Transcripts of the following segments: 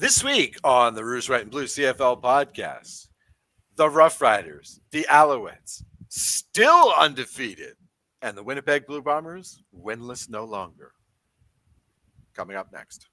This week on the Rouge, White, and Blue CFL podcast, the Rough Riders, the Alouettes, still undefeated, and the Winnipeg Blue Bombers, winless no longer. Coming up next.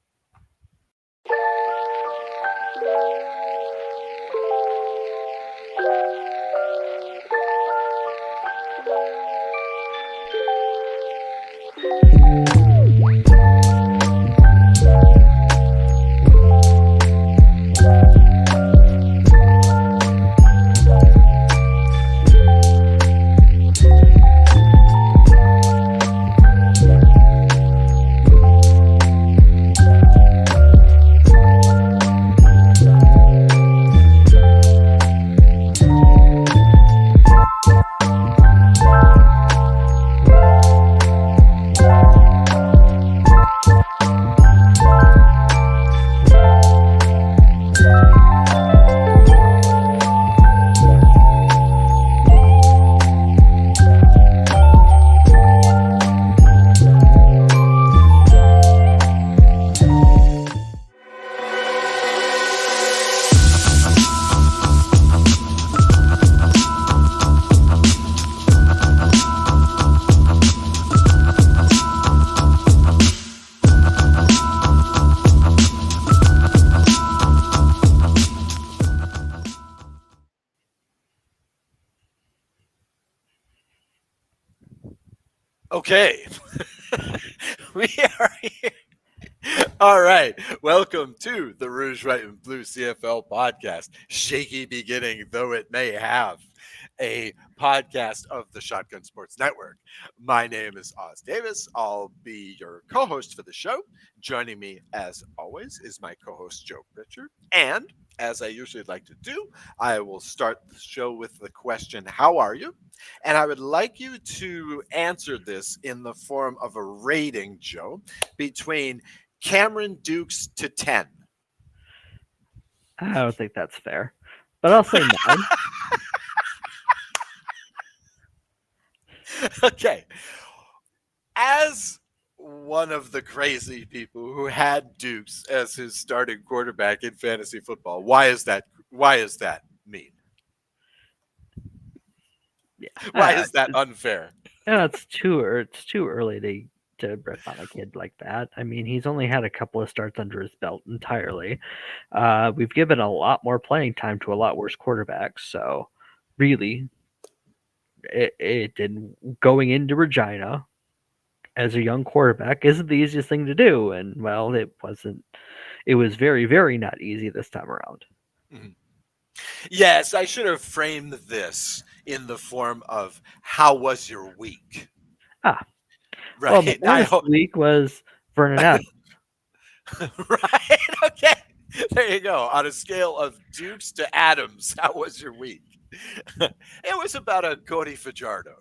Okay, we are here. All right, welcome to the Rouge, White, and Blue CFL podcast. Shaky beginning though it may have, a podcast of the Shotgun Sports Network. My name is Oz Davis. I'll be your co-host for the show. Joining me, as always, is my co-host Joe Pritchard. And as I usually like to do, I will start the show with the question, "How are you?" And I would like you to answer this in the form of a rating, Joe, between Cameron Dukes to 10. I don't think that's fair, but I'll say 9. Okay. As one of the crazy people who had Dukes as his starting quarterback in fantasy football, why is that mean? Yeah, Why is that unfair? it's too early to rip on a kid like that. I mean, he's only had a couple of starts under his belt entirely. We've given a lot more playing time to a lot worse quarterbacks, so really, it didn't going into Regina as a young quarterback isn't the easiest thing to do, and well, it wasn't. It was very, very not easy this time around. Mhm. Yes, I should have framed this in the form of "How was your week?" Ah, well, the Right. I bonus hope. week was Vernon Adams. Right. Okay. There you go. On a scale of Dukes to Adams, how was your week? It was about a Cody Fajardo.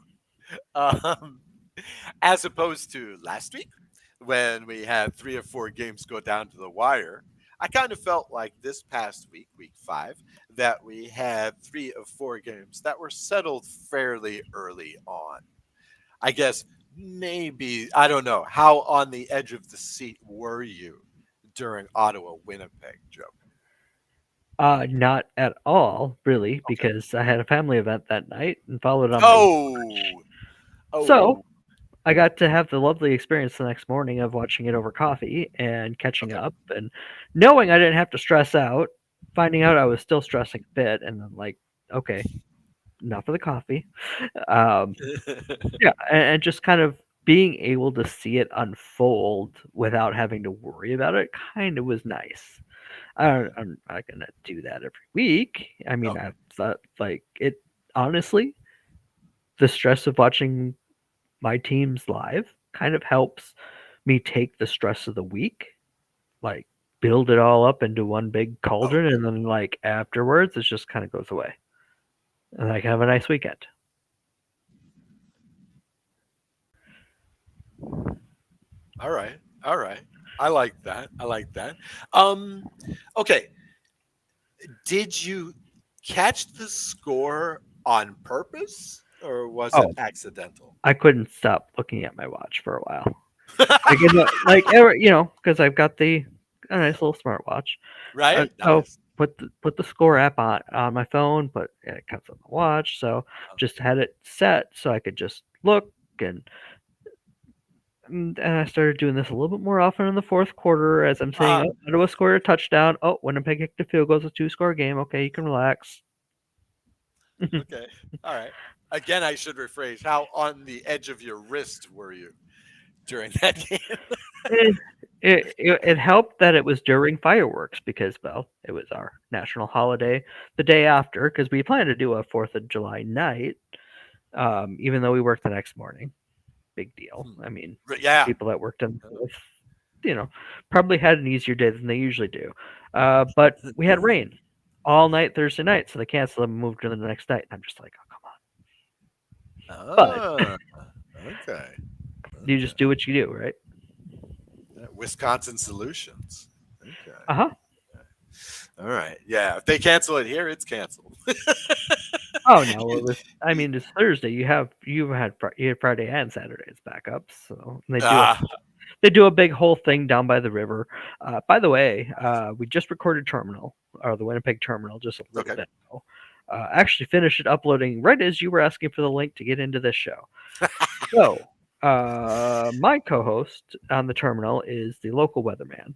Um, as opposed to last week when we had 3 or 4 games go down to the wire. I kind of felt like this past week, week 5, that we had 3 of 4 games that were settled fairly early on. I guess maybe, I don't know, how on the edge of the seat were you during Ottawa Winnipeg, Joe? Not at all, really, Okay. because I had a family event that night and followed on by work. Oh, So oh, I got to have the lovely experience the next morning of watching it over coffee and catching okay. up and knowing I didn't have to stress out, finding out I was still stressing a bit, and then like, okay, enough of the coffee. Um, yeah, and just kind of being able to see it unfold without having to worry about it kind of was nice. I'm not gonna do that every week. I mean, Okay. I thought like it honestly, the stress of watching my teams live kind of helps me take the stress of the week, like build it all up into one big Oh, cauldron, and then like afterwards, it just kind of goes away, and I can have a nice weekend. all right. All right. I like that. I like that. Um, okay. Did you catch the score on purpose or was it Oh, accidental? I couldn't stop looking at my watch for a while. Like, like because I've got a nice little smartwatch. Right? So Nice. put the score app on my phone, but it comes on the watch. So just had it set so I could just look and and I started doing this a little bit more often in the fourth quarter as I'm saying, Uh, oh, Ottawa scored a touchdown. Oh, Winnipeg kicked a field goal. It's a two-score game. Okay, you can relax. okay. All right. Again, I should rephrase. How on the edge of your wrist were you during that game? Eh, it helped that it was during fireworks because, well, it was our national holiday the day after because we planned to do a 4th of July night, even though we worked the next morning. Big deal. I mean, Yeah. people that worked on the 4th, you know, probably had an easier day than they usually do. But we had rain all night Thursday night, so they canceled and moved to the next night. I'm just like, oh, come on. Ah, But okay. you just Okay. do what you do, right? Yeah, Wisconsin Solutions. Okay. Uh huh. All right. Yeah. If they cancel it here, it's canceled. Oh no, it was. I mean, it's Thursday. You had Friday and Saturday's backups, so and Ah, they do a big whole thing down by the river. By the way, we just recorded Terminal or the Winnipeg Terminal just a little okay. bit ago. Actually finished it uploading right as you were asking for the link to get into this show. So, my co-host on the Terminal is the local weatherman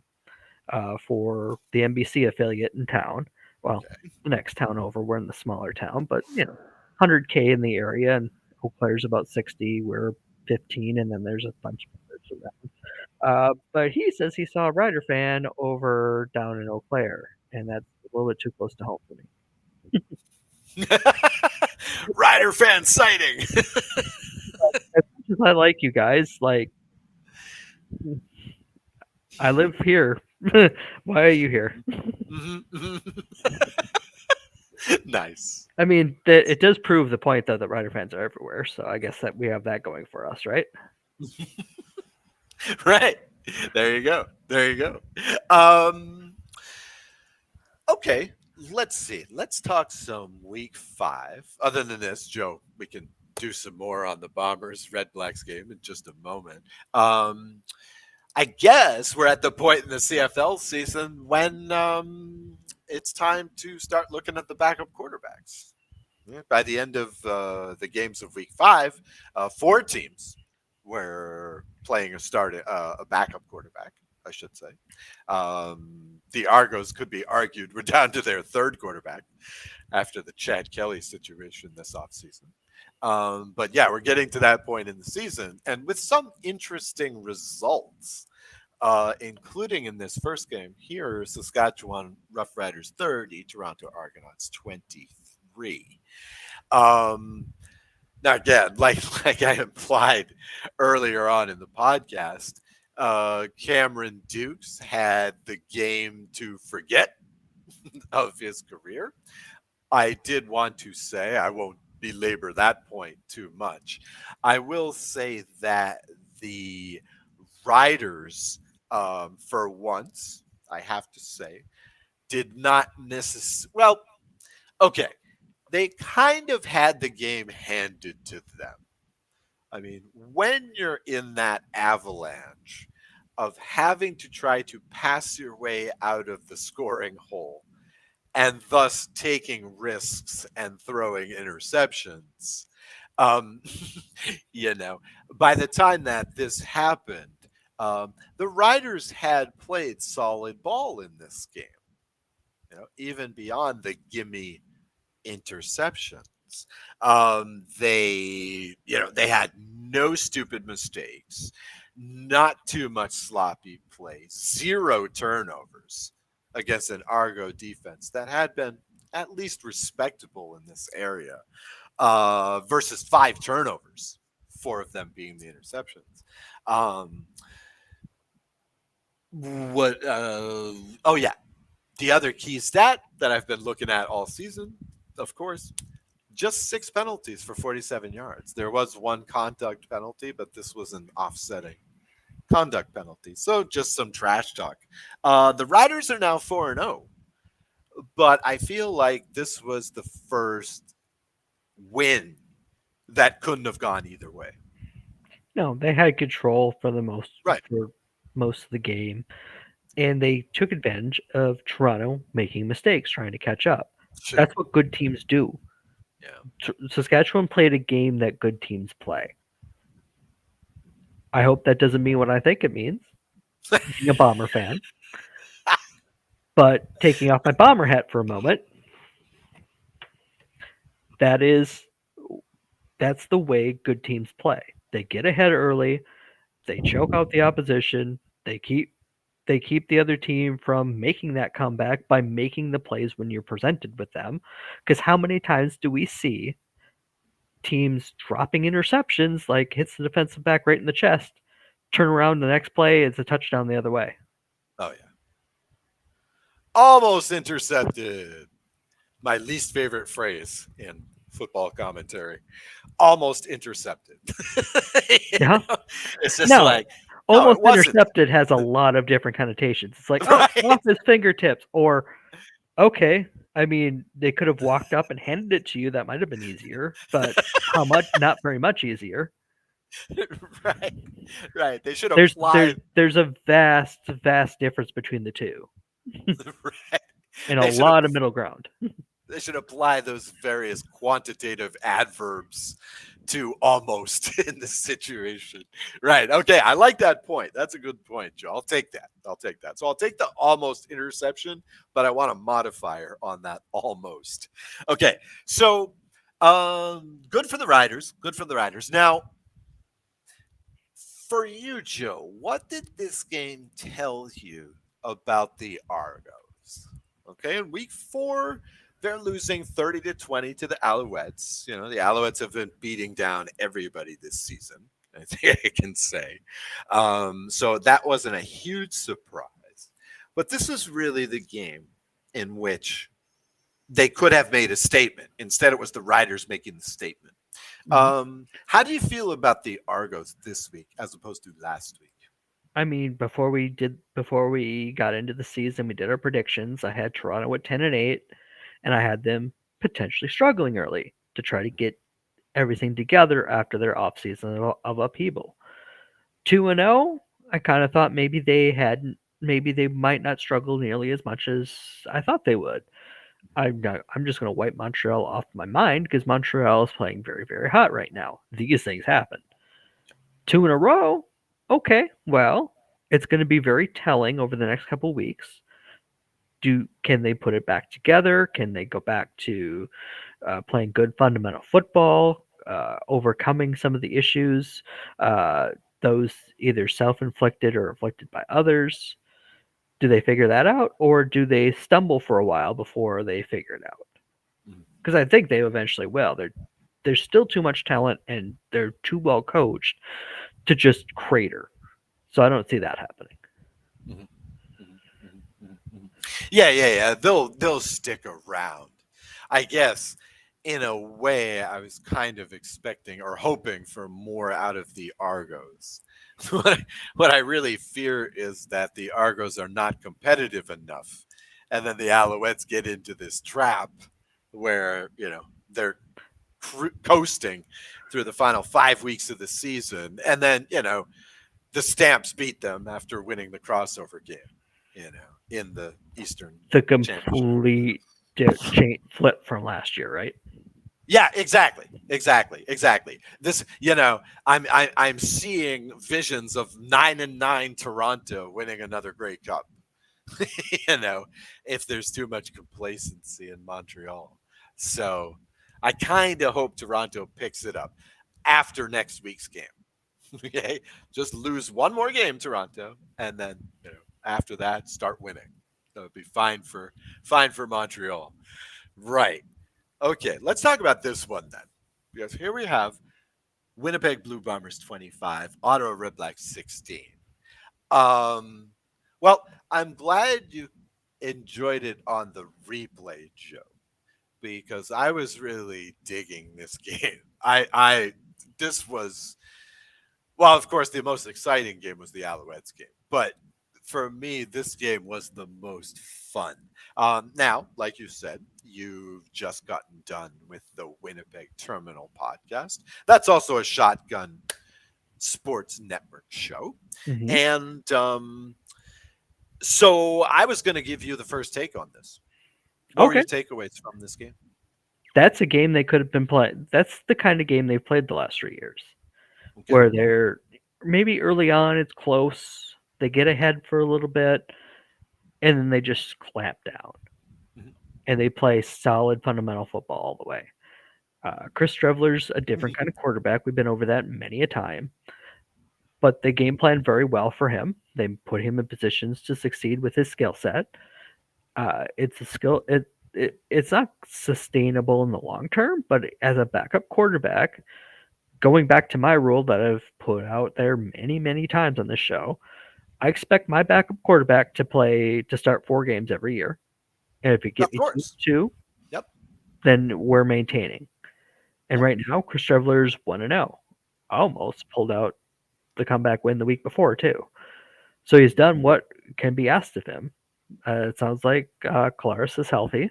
for the NBC affiliate in town. Well, Okay. the next town over. We're in the smaller town, but 100K in the area, and Eau Claire's about 60. We're 15, and then there's a bunch of others around. But he says he saw a Rider fan over down in Eau Claire, and that's a little bit too close to home for me. Rider fan sighting. As much as I like you guys, like I live here. Why are you here? Mhm, mhm. Nice. I mean, it does prove the point though that Rider fans are everywhere. So I guess that we have that going for us, right? Right. There you go. There you go. Um, okay. Let's see. Let's talk some week 5. Other than this, Joe, we can do some more on the Bombers Red Blacks game in just a moment. Um, I guess we're at the point in the CFL season when it's time to start looking at the backup quarterbacks. Yeah, by the end of the games of Week 5, 4 teams were playing a backup quarterback, I should say. The Argos could be argued we're down to their third quarterback after the Chad Kelly situation this offseason. But yeah, we're getting to that point in the season, and with some interesting results including in this first game. Here, Saskatchewan Roughriders 30, Toronto Argonauts 23. Um, Now, again, like I implied earlier on in the podcast, Cameron Dukes had the game to forget of his career. I did want to say, I won't belabor that point too much. I will say that the riders, for once, I have to say, did not necessarily. Well, okay, they kind of had the game handed to them. I mean, when you're in that avalanche of having to try to pass your way out of the scoring hole and thus taking risks and throwing interceptions, um, you know, by the time that this happened, the Riders had played solid ball in this game, even beyond the gimme interceptions. They had no stupid mistakes, not too much sloppy plays, zero turnovers against an Argo defense that had been at least respectable in this area, versus 5 turnovers, 4 of them being the interceptions. Um, what? Oh yeah, the other key stat that I've been looking at all season, of course, just 6 penalties for 47 yards. There was one conduct penalty, but this was an offsetting conduct penalty. So just some trash talk. The Riders are now 4-0, but I feel like this was the first win that couldn't have gone either way. No, they had control for Right. most of the game. and they took advantage of Toronto making mistakes trying to catch up. Sure. That's what good teams do. Yeah. Saskatchewan played a game that good teams play. I hope that doesn't mean what I think it means, being a Bomber fan. But taking off my Bomber hat for a moment, that is that's the way good teams play. They get ahead early, they choke out the opposition, they keep the other team from making that comeback by making the plays when you're presented with them. Because how many times do we see teams dropping interceptions like hits the defensive back right in the chest, turn around the next play, it's a touchdown the other way. Oh yeah. Almost intercepted. My least favorite phrase in football commentary. Almost intercepted. You Yeah. know? It's just Now, like, no, it almost wasn't. intercepted has a lot of different connotations. It's like, oh, Right. off his fingertips, or okay. I mean, they could have walked up and handed it to you. That might have been easier, but how much? Not very much easier. Right. Right. They should There's there's apply. there's a vast difference between the two, Right. and a They should lot of middle ground. they should apply those various quantitative adverbs to almost in this situation. Right. Okay. I like that point. That's a good point, Joe. I'll take that. I'll take that. So I'll take the almost interception, but I want a modifier on that almost. Okay. So good for the Riders. Good for the Riders. Now, for you, Joe, what did this game tell you about the Argos? Okay, in week 4, they're losing 30-20 to the Alouettes. You know, the Alouettes have been beating down everybody this season. I think I can say. So that wasn't a huge surprise. But this was really the game in which they could have made a statement. Instead, it was the Riders making the statement. Mhm. How do you feel about the Argos this week as opposed to last week? I mean, before we got into the season, we did our predictions. I had Toronto at 10-8, and I had them potentially struggling early to try to get everything together after their offseason of upheaval. 2-0, I kind of thought maybe they might not struggle nearly as much as I thought they would. I'm just going to wipe Montreal off my mind because Montreal is playing very, very hot right now. These things happen. 2 in a row. Okay, well, it's going to be very telling over the next couple weeks. Can they put it back together? Can they go back to playing good fundamental football, overcoming some of the issues, uh, those either self-inflicted or inflicted by others? Do they figure that out, or do they stumble for a while before they figure it out? Mhm, Because I think they eventually will. There's still too much talent, and they're too well coached to just crater. So I don't see that happening. mhm, mhm, mhm, mhm, mhm. Yeah, yeah, yeah. They'll stick around. I guess in a way I was kind of expecting or hoping for more out of the Argos. What I really fear is that the Argos are not competitive enough, and then the Alouettes get into this trap where they're coasting through the final 5 weeks of the season, and then the Stamps beat them after winning the crossover game, in the Eastern The Championship. complete flip from last year, right? Yeah, exactly, exactly, exactly. This, I'm seeing visions of 9-9 Toronto winning another Grey Cup. you know, if there's too much complacency in Montreal, so I kind of hope Toronto picks it up after next week's game. Okay, just lose one more game, Toronto, and then after that start winning. That would be fine for Montreal. Right. Okay, let's talk about this one then. Because here we have Winnipeg Blue Bombers 25, Ottawa Red Blacks 16. Um, well, I'm glad you enjoyed it on the replay, Joe, because I was really digging this game. This was, well, of course, the most exciting game was the Alouettes game, but for me, this game was the most fun. Now, like you said, you've just gotten done with the Winnipeg Terminal podcast. That's also a Shotgun Sports Network show. Mm-hmm. And So I was going to give you the first take on this. What were Okay. your takeaways from this game? That's a game they could have been playing. That's the kind of game they've played the last 3 years, Okay. where they're maybe early on it's close, they get ahead for a little bit, and then they just clamp down Mhm. and they play solid fundamental football all the way. Chris Trevler's a different kind of quarterback. We've been over that many a time, but they game plan very well for him. They put him in positions to succeed with his skill set. It's a skill. It's not sustainable in the long term, but as a backup quarterback, going back to my rule that I've put out there many times on this show, I expect my backup quarterback to start 4 games every year. And if you get Of me course. two, Yep. then we're maintaining. And Yep. right now, Chris Trevler's 1-0. Almost pulled out the comeback win the week before, too. So he's Mhm. done what can be asked of him. It sounds like Claris is healthy.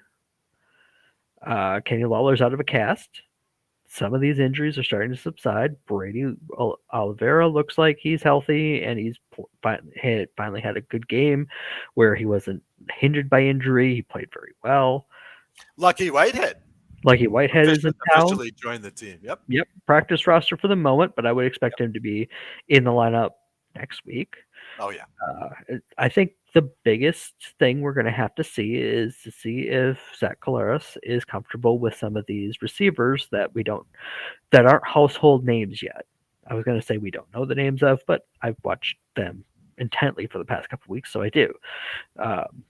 Kenny Lawler's out of a cast. Some of these injuries are starting to subside. Brady Oliveira looks like he's healthy, and finally had a good game where he wasn't hindered by injury. He played very well. Lucky Whitehead Lucky Whitehead is in town. officially joined the team. Yep. Yep, practice roster for the moment, but I would expect Yep. him to be in the lineup next week. Oh yeah. I think the biggest thing we're going to have to see is to see if Zach Collaros is comfortable with some of these receivers that aren't household names yet. I was going to say we don't know the names of, but I've watched them intently for the past couple of weeks, so I do. Um,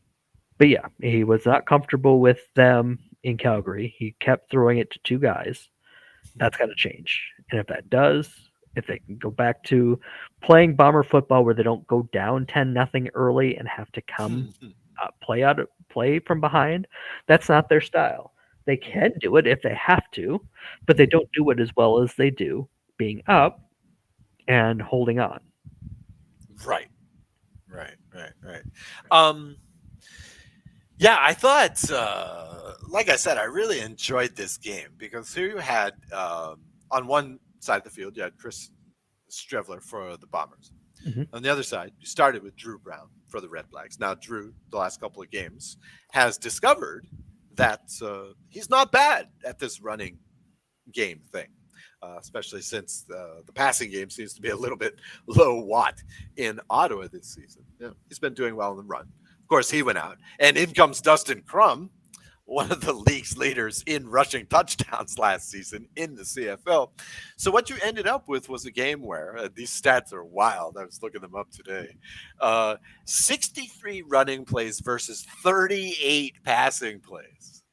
but yeah, he was not comfortable with them in Calgary. He kept throwing it to two guys. That's got to change. And if that does, if they can go back to playing bomber football where they don't go down 10-0 early and have to come play from behind, that's not their style. They can do it if they have to, but they don't do it as well as they do being up and holding on. Right. Right. Um, yeah, I thought, like I said, I really enjoyed this game because here you had on one side of the field, you had Chris Strevler for the Bombers. Hmm. On the other side, you started with Drew Brown for the Red Blacks. Now, Drew, the last couple of games, has discovered that he's not bad at this running game thing, especially since the passing game seems to be a little bit low watt in Ottawa this season. Yeah, he's been doing well in the run. Of course, he went out, and in comes Dustin Crum, one of the league's leaders in rushing touchdowns last season in the CFL. So what you ended up with was a game where these stats are wild. I was looking them up today. Uh, 63 running plays versus 38 passing plays.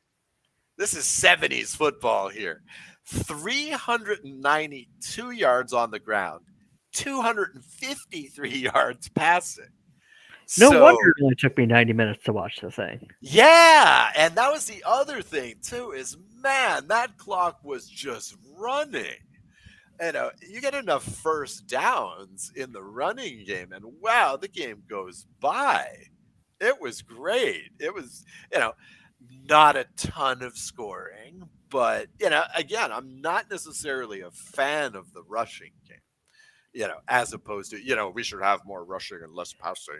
This is 70s football here. 392 yards on the ground, 253 yards passing. No wonder So, it only took me 90 minutes to watch the thing. yeah, and that was the other thing too is man, that clock was just running. You get enough first downs in the running game and wow, the game goes by. It was great. It was, you know, not a ton of scoring, but again, I'm not necessarily a fan of the rushing game. As opposed to, we should have more rushing and less passing.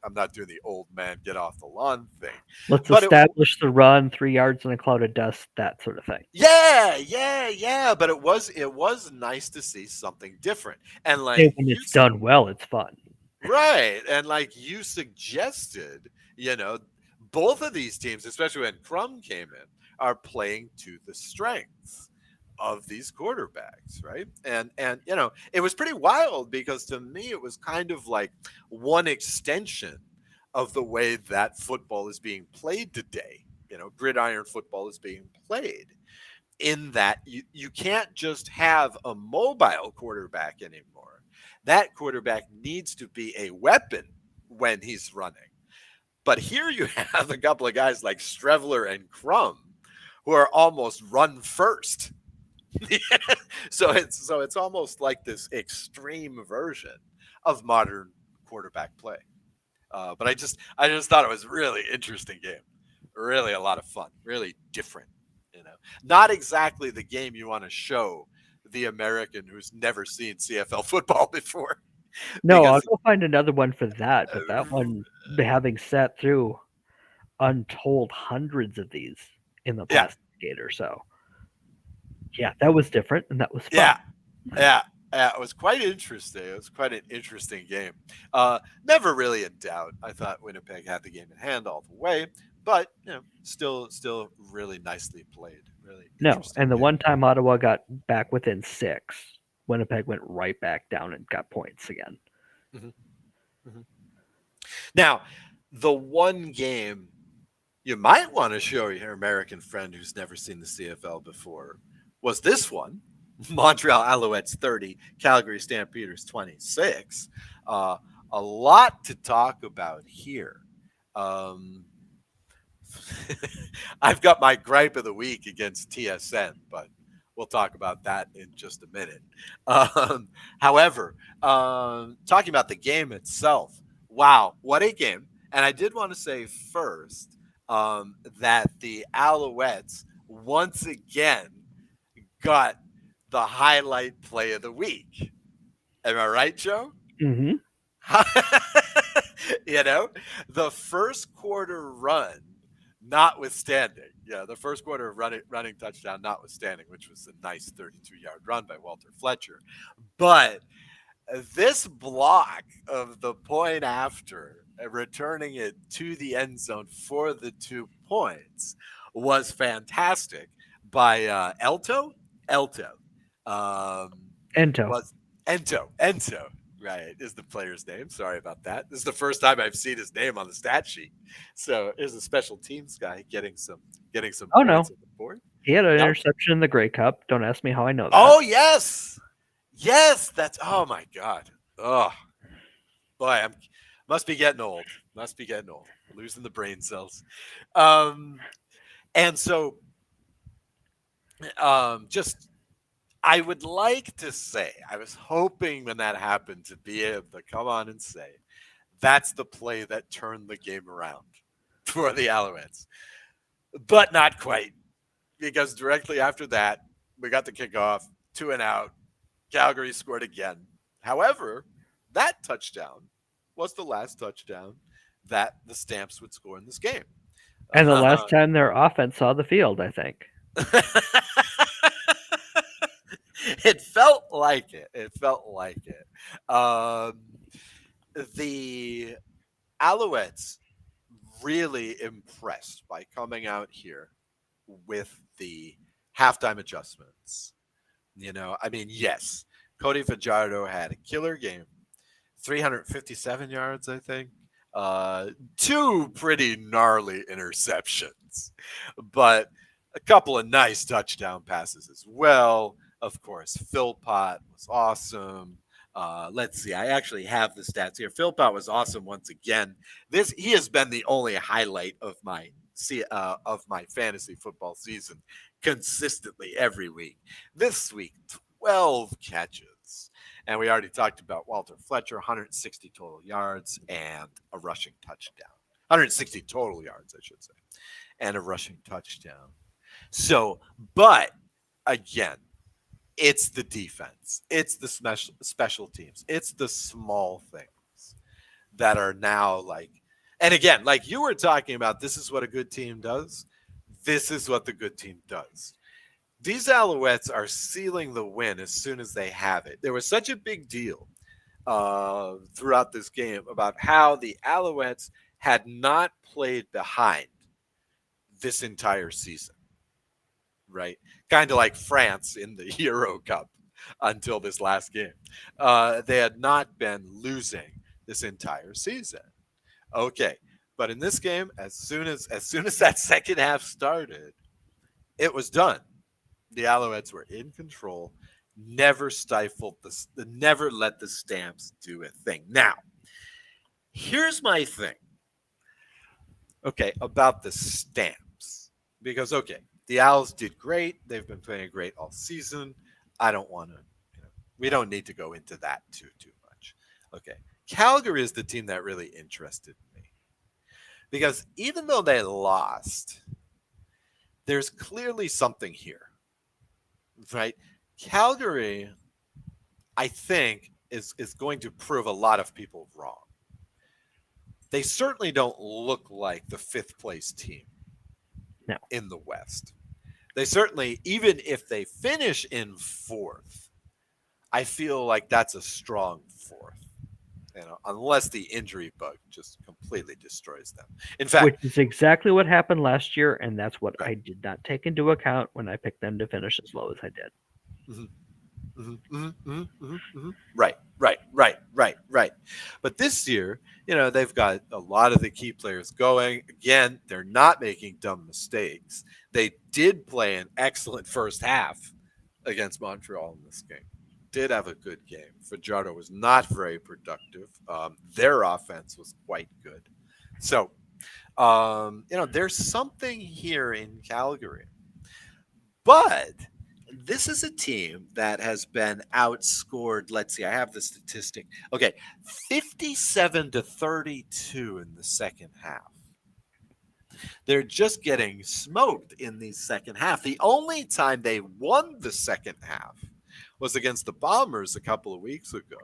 I'm not doing the old man get off the lawn thing. Let's But it establish the run, 3 yards in a cloud of dust, that sort of thing. yeah, but it was nice to see something different. And like And when you it's done well, it's fun. right. And like you suggested, you know, both of these teams, especially when Crum came in, are playing to the strengths of these quarterbacks, right? And it was pretty wild because to me it was kind of like one extension of the way that football is being played today. Gridiron football is being played in that you can't just have a mobile quarterback anymore. That quarterback needs to be a weapon when he's running. But here you have a couple of guys like Strevler and Crum who are almost run first. So it's almost like this extreme version of modern quarterback play. But I just thought it was a really interesting game, really a lot of fun, really different. Not exactly the game you want to show the American who's never seen CFL football before. No, I'll because go find another one for that, but that uh, one, having sat through untold hundreds of these in the yeah, past decade or so, yeah, that was different and that was yeah, fun. yeah, yeah. It was quite interesting. It was quite an interesting game. Never really in doubt. I thought Winnipeg had the game in hand all the way, but still really nicely played. Really No, interesting and the game. one time Ottawa got back within 6, Winnipeg went right back down and got points again. Hmm. Hmm. Now, the one game you might want to show your American friend who's never seen the CFL before was this one. Montreal Alouettes 30, Calgary Stampeders 26. Uh, a lot to talk about here. Um, I've got my gripe of the week against TSN, but we'll talk about that in just a minute. However, talking about the game itself, wow, what a game. And I did want to say first that the Alouettes once again got the highlight play of the week. Am I right, Joe? Hmm. you know, the first quarter run, notwithstanding, the first quarter running touchdown, notwithstanding, which was a nice 32-yard run by Walter Fletcher. But this block of the point after, returning it to the end zone for the 2 points, was fantastic by Elto. Um, Ento. was Ento, right, is the player's name. Sorry about that. This is the first time I've seen his name on the stat sheet. So here's a special teams guy getting some Oh points no, on the board. he had an No. interception in the Grey Cup. Don't ask me how I know that. Oh yes. Yes, that's oh my god. Oh boy, I'm must be getting old. Must be getting old. Losing the brain cells. Um and so just I would like to say, I was hoping when that happened to be able to come on and say, that's the play that turned the game around for the Alouettes. But not quite, because directly after that, we got the kickoff, 2 and out. Calgary scored again. However, that touchdown was the last touchdown that the Stamps would score in this game. And the last time their offense saw the field, I think. It felt like it. It felt like it. The Alouettes really impressed by coming out here with the halftime adjustments. I mean, yes, Cody Fajardo had a killer game, 357 yards, I think. Two pretty gnarly interceptions, but a couple of nice touchdown passes as well. Of course, Philpott was awesome. Let's see. I actually have the stats here. Philpott was awesome once again. He has been the only highlight of my fantasy football season consistently every week. This week, 12 catches. And we already talked about Walter Fletcher, 160 total yards and a rushing touchdown. 160 total yards, I should say, and a rushing touchdown. So, but again, it's the defense, it's the special teams, it's the small things that are now like, and again, like you were talking about, this is what a good team does. This is what the good team does. These Alouettes are sealing the win as soon as they have it. There was such a big deal throughout this game about how the Alouettes had not played behind this entire season, right? Kind of like France in the Euro Cup until this last game. They had not been losing this entire season. Okay, but in this game, as soon as that second half started, it was done. The Alouettes were in control, never stifled never let the Stamps do a thing. Now, here's my thing, okay, about the Stamps. Because, okay, the Owls did great. They've been playing great all season. I don't want to, we don't need to go into that too much. Okay, Calgary is the team that really interested me. Because even though they lost, there's clearly something here, right? Calgary, I think, is going to prove a lot of people wrong. They certainly don't look like the fifth place team No. in the West. They certainly, even if they finish in fourth, I feel like that's a strong fourth. Unless the injury bug just completely destroys them. In Which fact, is exactly what happened last year, and that's what right. I did not take into account when I picked them to finish as low as I did. Mhm. Right, right, right, right, right. But this year, they've got a lot of the key players going. Again, they're not making dumb mistakes. They did play an excellent first half against Montreal in this game. Did have a good game. Fajardo was not very productive. Their offense was quite good. So, there's something here in Calgary. But this is a team that has been outscored. Let's see, I have the statistic. Okay, 57-32 in the second half. They're just getting smoked in the second half. The only time they won the second half was against the Bombers a couple of weeks ago.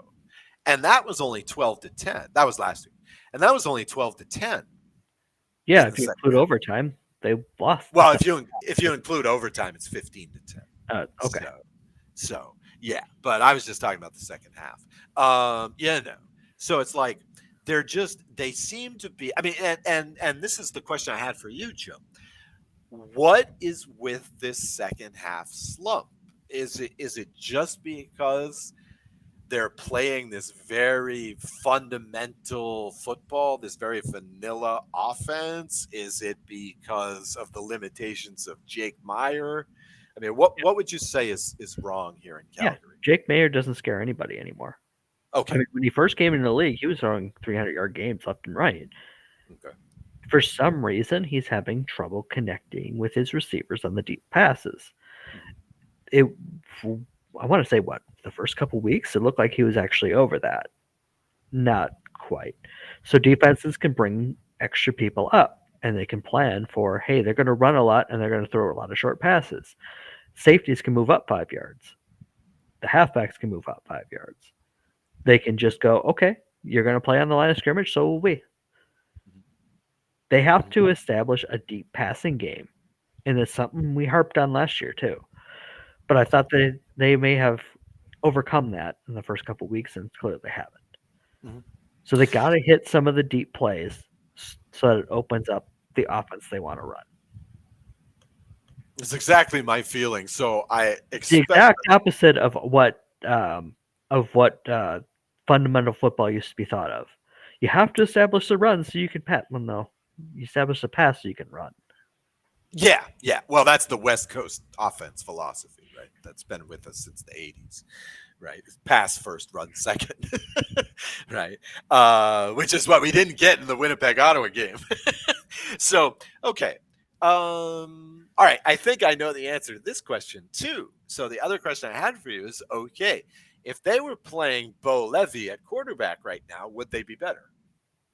And that was only 12-10. That was last week. And that was only 12-10 Yeah, in the if you second include half. overtime, they lost the Well, second. if you include overtime, it's 15-10. Okay. So yeah, but I was just talking about the second half. Yeah, no. So it's like they seem to be. I mean, and this is the question I had for you, Joe. What is with this second half slump? Is it just because they're playing this very fundamental football, this very vanilla offense? Is it because of the limitations of Jake Meyer? I mean, what would you say is wrong here in Yeah, Calgary? Jake Mayer doesn't scare anybody anymore. I Okay. mean, when he first came into the league, he was throwing 300-yard games left and right. Okay. For some reason, he's having trouble connecting with his receivers on the deep passes. Mhm. It, I want to say what the first couple weeks, it looked like he was actually over that. Not quite. So defenses can bring extra people up, and they can plan for, hey, they're going to run a lot and they're going to throw a lot of short passes. Safeties can move up 5 yards. The halfbacks can move up 5 yards. They can just go, okay, you're going to play on the line of scrimmage, so will we. Mhm. They have Mhm. to establish a deep passing game, and it's something we harped on last year too. But I thought they may have overcome that in the first couple weeks, and clearly they haven't. Mhm. So they got to hit some of the deep plays so that it opens up the offense they want to run. It's exactly my feeling. So I It's the expect. exact opposite of what fundamental football used to be thought of. You have to establish the run so you can pat. Well, no, you establish the pass so you can run. Yeah, yeah. Well, that's the West Coast offense philosophy, right? That's been with us since the '80s, right? Pass first, run second, right? Which is what we didn't get in the Winnipeg Ottawa game. So, okay. All right. I think I know the answer to this question too. So the other question I had for you is, okay, if they were playing Bo Levy at quarterback right now, would they be better?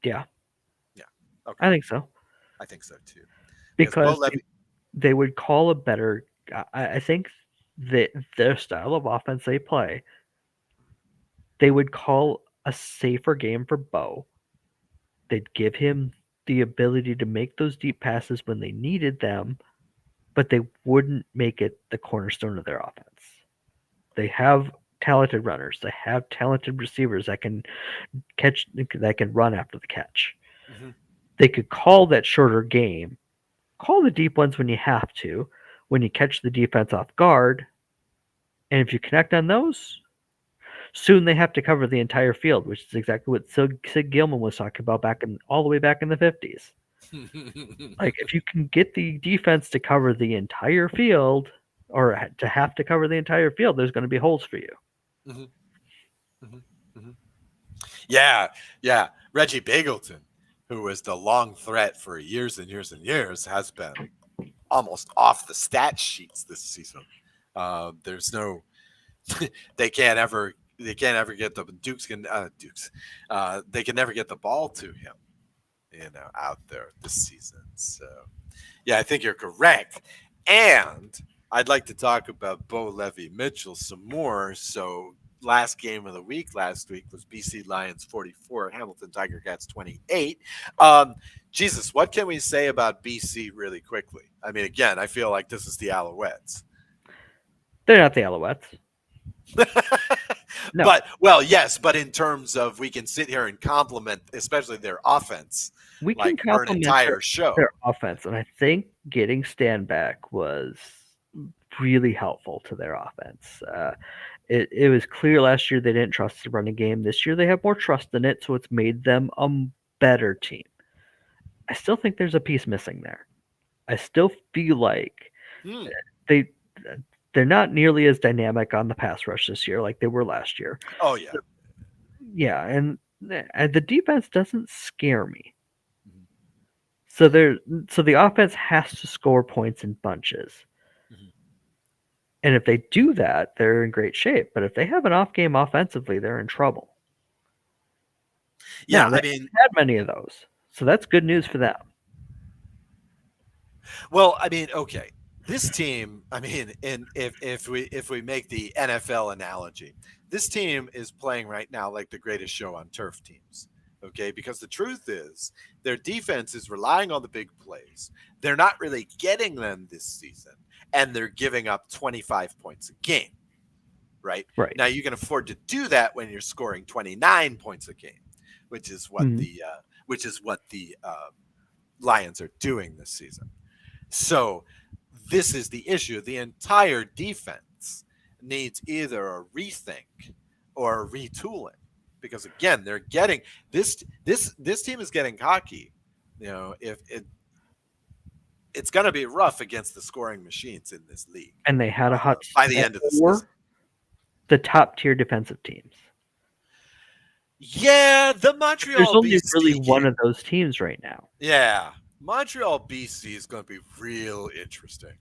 Yeah, Yeah. Okay. I think so I think so too. Because Bo because Levy. they would call a better. I think that their style of offense they play, they would call a safer game for Bo. They'd give him the ability to make those deep passes when they needed them, but they wouldn't make it the cornerstone of their offense. They have talented runners. They have talented receivers that can catch, that can run after the catch. Mhm. They could call that shorter game, call the deep ones when you have to, when you catch the defense off guard, and if you connect on those, soon they have to cover the entire field, which is exactly what Sid Gilman was talking about back in all the way back in the 50s. Like if you can get the defense to cover the entire field, or to have to cover the entire field, there's going to be holes for you. Mhm. Mhm. Mhm. Yeah, yeah. Reggie Bagleton, who was the long threat for years and years and years, has been almost off the stat sheets this season. There's no, they can't ever get the Dukes. They can never get the ball to him, out there this season. So yeah, I think you're correct. And I'd like to talk about Bo Levy Mitchell some more. So last game of the week last week was BC Lions 44, Hamilton Tiger Cats 28. Um, Jesus, what can we say about BC really quickly? I mean, again, I feel like this is the Alouettes. They're not the Alouettes. No, But well, yes, but in terms of we can sit here and compliment, especially their offense, we can like for an compliment entire show. their offense, and I think getting Stan back was really helpful to their offense. It was clear last year they didn't trust the running game. This year they have more trust in it, so it's made them a better team. I still think there's a piece missing there. I still feel like Hmm. they they're not nearly as dynamic on the pass rush this year like they were last year. Oh yeah. Yeah, and the defense doesn't scare me. Mhm. So there, so the offense has to score points in bunches. Mhm. And if they do that, they're in great shape. But if they have an off game offensively, they're in trouble. Yeah, Now, they I haven't mean, had many of those. So that's good news for them. well, I mean, okay. This team, I mean, in if we make the NFL analogy, this team is playing right now like the greatest show on turf teams. Okay, because the truth is their defense is relying on the big plays. They're not really getting them this season, and they're giving up 25 points a game. Right Right. now, you can afford to do that when you're scoring 29 points a game, which is what Mhm. the Lions are doing this season. So this is the issue. The entire defense needs either a rethink or a retooling because again, they're getting this team is getting cocky. You know, if it's going to be rough against the scoring machines in this league And they had a hot by the end of the or season. the top tier defensive teams. Yeah, the There's Montreal only really BC one game. of those teams right now. Yeah, Montreal BC is going to be real interesting.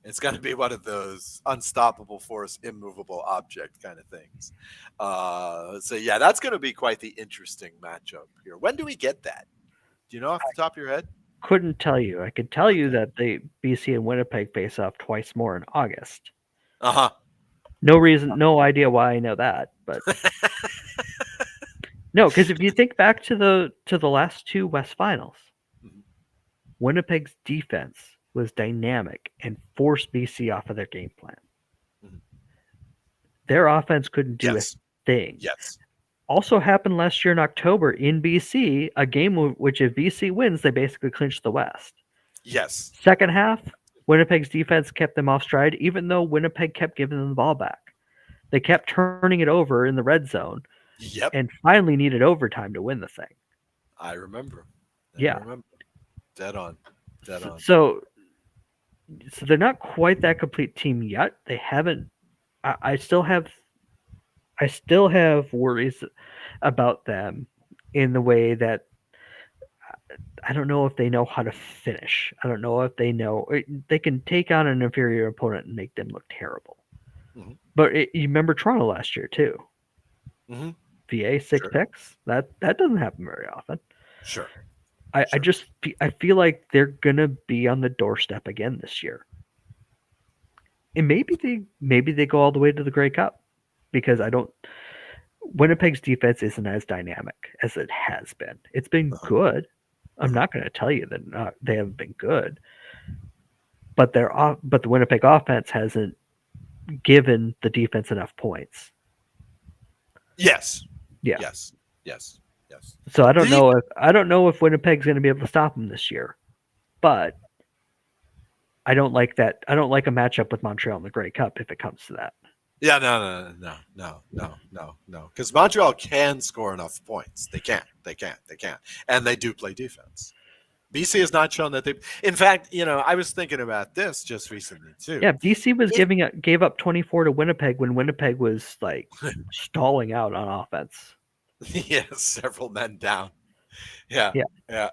It's going to be one of those unstoppable force, immovable object kind of things. So yeah, that's going to be quite the interesting matchup here. When do we get that? Do you know off the top of your head? Couldn't tell you. I could tell you Okay. that the BC and Winnipeg face off twice more in August. Uh huh. No reason, no idea why I know that, but no, because if you think back to the last two West Finals, Winnipeg's defense was dynamic and forced BC off of their game plan. Their offense couldn't do a Yes. thing. Yes. Also happened last year in October in BC, a game which if BC wins, they basically clinch the West. Yes. Second half, Winnipeg's defense kept them off stride, even though Winnipeg kept giving them the ball back. They kept turning it over in the red zone Yep. and finally needed overtime to win the thing. I remember. I Yeah. remember. Dead on. Dead on. So they're not quite that complete team yet. They haven't. I still have. I still have worries about them in the way that I don't know if they know how to finish. I don't know if they know they can take on an inferior opponent and make them look terrible. Hmm. But you remember Toronto last year too. Hmm. VA six Sure. picks. That doesn't happen very often. Sure. I Sure. just I feel like they're gonna be on the doorstep again this year, and maybe they go all the way to the Grey Cup because I don't. Winnipeg's defense isn't as dynamic as it has been. It's been Uh-huh. good. I'm Uh-huh. not going to tell you that they haven't been good, but but the Winnipeg offense hasn't given the defense enough points. Yes. Yeah. Yes. Yes. Yes. So The def- I don't know if Winnipeg's going to be able to stop them this year, but I don't like that. I don't like a matchup with Montreal in the Grey Cup if it comes to that. Yeah, no. Because Montreal can score enough points. They can't, and they do play defense. BC has not shown that they. In fact, I was thinking about this just recently too. Yeah, BC was If gave up 24 to Winnipeg when Winnipeg was like stalling out on offense. yeah, several men down. Yeah, Yeah,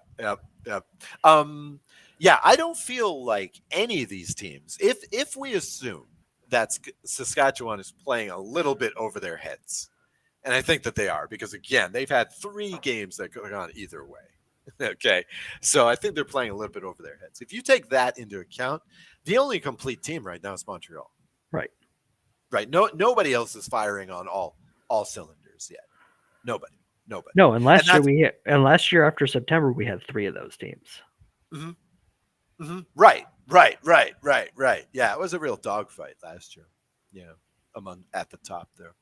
yeah. Um, yeah, I don't feel like any of these teams. If we assume that Saskatchewan is playing a little bit over their heads, and I think that they are because again they've had 3 games that could have gone either way. Okay, so I think they're playing a little bit over their heads. If you take that into account, the only complete team right now is Montreal. right. right? No, nobody else is firing on all cylinders yet. Nobody, nobody, No, and and that's last year after September we had 3 of those teams. mhm, mhm. Right, right, right, right, right. Yeah, it was a real dogfight last year. Yeah, among at the top there.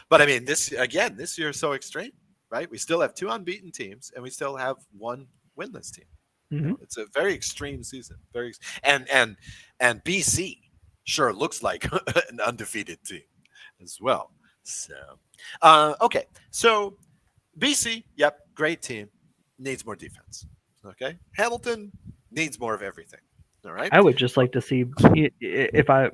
But I mean, this year is so extreme, right? We still have two unbeaten teams, and we still have one winless team. Mhm. It's a very extreme season. And BC sure looks like an undefeated team as well. So, okay, so BC, yep, great team, needs more defense. Okay, Hamilton needs more of everything. All right. I would just like to see, if I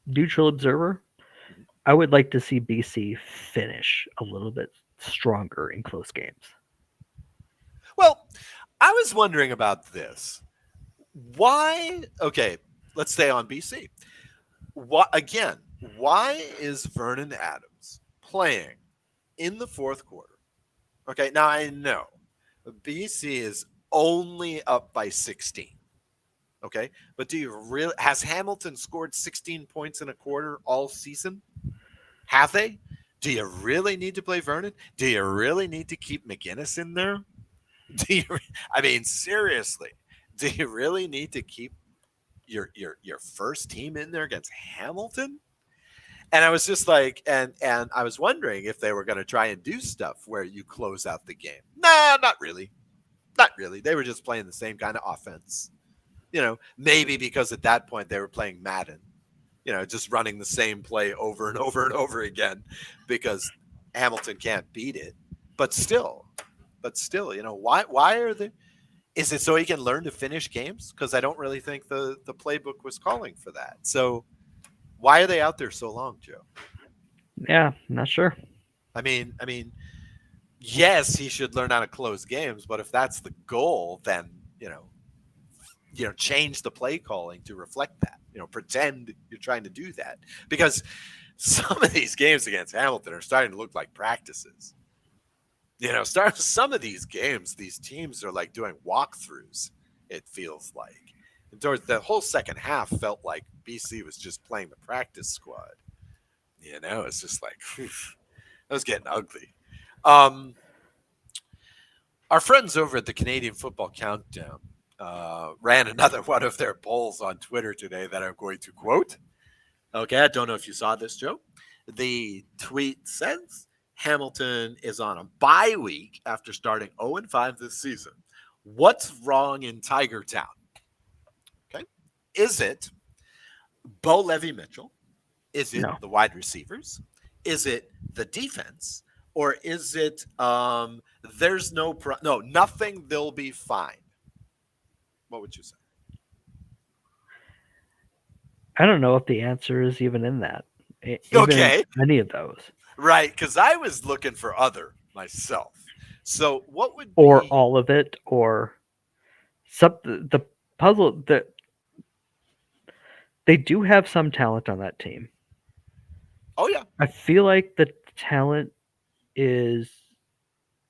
neutral observer, Mhm. I would like to see BC finish a little bit stronger in close games. Well, I was wondering about this. Why? Okay, let's stay on BC. What again? Why is Vernon Adams playing in the fourth quarter? Okay, now I know BC is only up by 16. Okay, but do you really has Hamilton scored 16 points in a quarter all season? Have they? Do you really need to play Vernon? Do you really need to keep McGinnis in there? Do you? I mean, seriously, do you really need to keep your first team in there against Hamilton? And I was just like, and I was wondering if they were going to try and do stuff where you close out the game. Nah, not really, not really. They were just playing the same kind of offense. Maybe because at that point they were playing Madden. Just running the same play over and over and over again because Hamilton can't beat it. But still, why are they? Is it so he can learn to finish games? Because I don't really think the playbook was calling for that. So why are they out there so long, Joe? Yeah, not sure. I mean, yes, he should learn how to close games, but if that's the goal, then change the play calling to reflect that. Pretend you're trying to do that because some of these games against Hamilton are starting to look like practices. Start some of these games, these teams are like doing walkthroughs. It feels like, and towards the whole second half, felt like BC was just playing the practice squad. It's just like whew, that was getting ugly. Um, our friends over at the Canadian Football Countdown ran another one of their polls on Twitter today that I'm going to quote. Okay, I don't know if you saw this, Joe. The tweet says Hamilton is on a bye week after starting 0-5 this season. What's wrong in Tiger Town? Okay. Is it Bo Levy Mitchell? Is it No. the wide receivers? Is it the defense? Or is it there's no nothing, they'll be fine? What would you say? I don't know if the answer is even in that. Even Okay. any of those. Right, because I was looking for other myself. So what would Or be all of it, or the puzzle that they do have some talent on that team. oh yeah. I feel like the talent is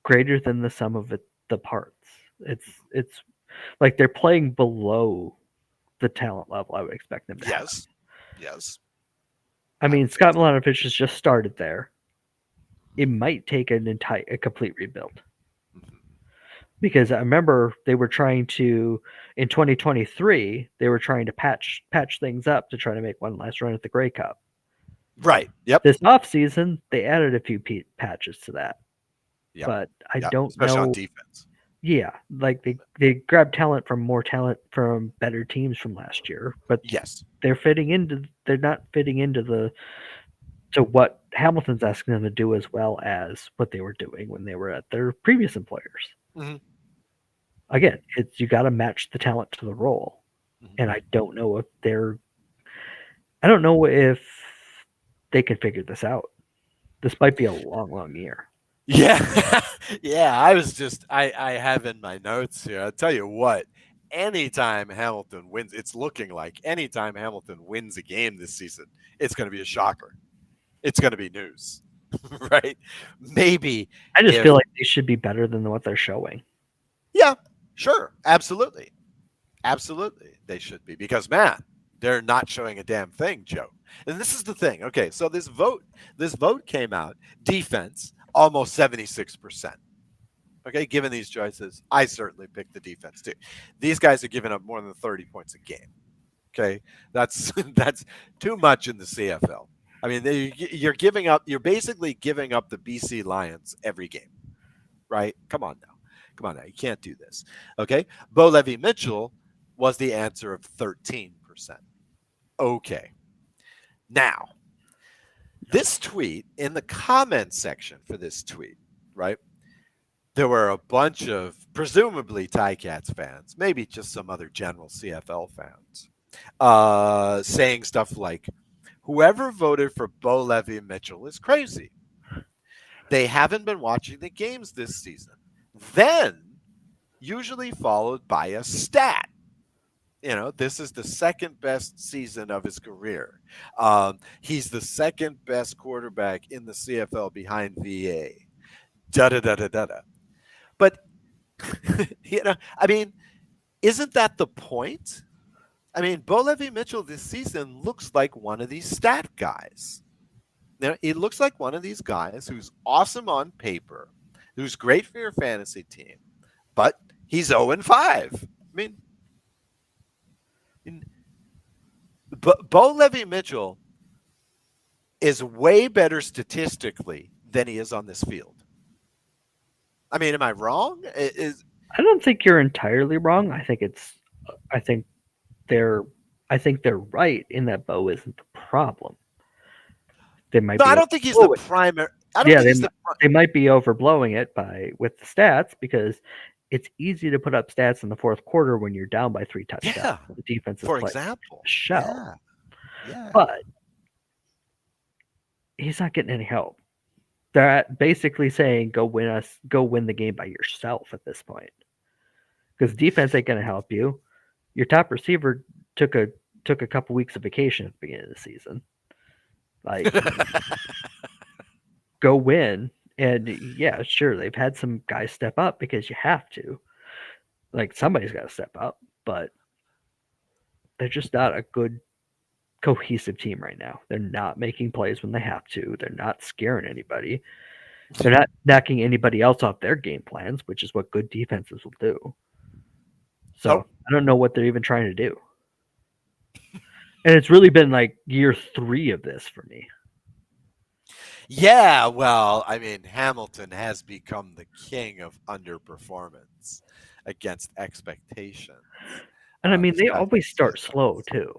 greater than the sum of the parts. It's like they're playing below the talent level I would expect them to have. Yes. Yes. I I mean, would think Scott so. Milanovich has just started there. It might take a complete rebuild Mhm. because I remember they were trying to in 2023 they were trying to patch things up to try to make one last run at the Grey Cup. Right. Yep. This off season they added a few patches to that, Yep. but I Yep. don't Especially on know. defense. Yeah, like they grabbed more talent from better teams from last year, but Yes. they're not fitting into the to what Hamilton's asking them to do as well as what they were doing when they were at their previous employers. Hmm. Again, it's you got to match the talent to the role, Hmm. and I don't know if they can figure this out. This might be a long, long year. Yeah. Yeah. I have in my notes here. I'll tell you what. Anytime Hamilton wins, it's looking like anytime Hamilton wins a game this season, it's going to be a shocker. It's going to be news, right? Maybe I just if feel like they should be better than what they're showing. yeah, sure, absolutely, absolutely, they should be because man, They're not showing a damn thing, Joe. And this is the thing. Okay, so this vote came out. Defense almost 76%. Okay, given these choices, I certainly picked the defense too. These guys are giving up more than 30 points a game. Okay, that's that's too much in the CFL. I mean, you're giving up. You're basically giving up the BC Lions every game, right? Come on now. You can't do this. Okay, Bo Levy Mitchell was the answer of 13%. Okay, now this tweet in the comments section for this tweet, right? There were a bunch of presumably Ticats fans, maybe just some other general CFL fans, saying stuff like, whoever voted for Bo Levy Mitchell is crazy. They haven't been watching the games this season. Then, usually followed by a stat. This is the second best season of his career. He's the second best quarterback in the CFL behind VA. Da da da da da da. But, I mean, isn't that the point? I mean, Bo Levy Mitchell this season looks like one of these stat guys. He looks like one of these guys who's awesome on paper, who's great for your fantasy team, but he's 0 and 5. I mean, Bo Levy Mitchell is way better statistically than he is on this field. I mean, am I wrong? I don't think you're entirely wrong. I think they're I think they're right in that Bo isn't the problem. They might No, be I don't think he's the overblowing. primary. I don't Yeah, think he's the. they might be overblowing it by with the stats because it's easy to put up stats in the fourth quarter when you're down by 3 touchdowns. Yeah, The defense is for playing example. a shell, Yeah, yeah. but he's not getting any help. They're basically saying go win the game by yourself at this point because defense ain't going to help you. Your top receiver took a took a couple weeks of vacation at the beginning of the season. Like, go win. And yeah, sure, they've had some guys step up because you have to. Like, somebody's got to step up, but they're just not a good cohesive team right now. They're not making plays when they have to. They're not scaring anybody. They're not knocking anybody else off their game plans, which is what good defenses will do. So Nope. I don't know what they're even trying to do. And it's really been like year 3 of this for me. Yeah, well, I mean, Hamilton has become the king of underperformance against expectations And I mean, this they past always start season. slow too.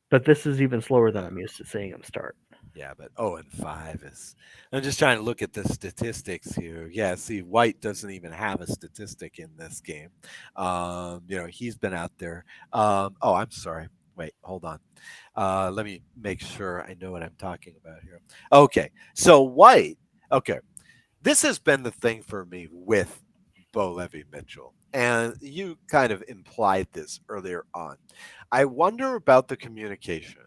But this is even slower than Uh, I'm used to seeing them start. yeah, but 0 and 5 is. I'm just trying to look at the statistics here. Yeah, see, White doesn't even have a statistic in this game. He's been out there. Oh, I'm sorry. Wait, hold on. Let me make sure I know what I'm talking about here. Okay, so White. Okay, this has been the thing for me with Bo Levy Mitchell. And you kind of implied this earlier on. I wonder about the communication,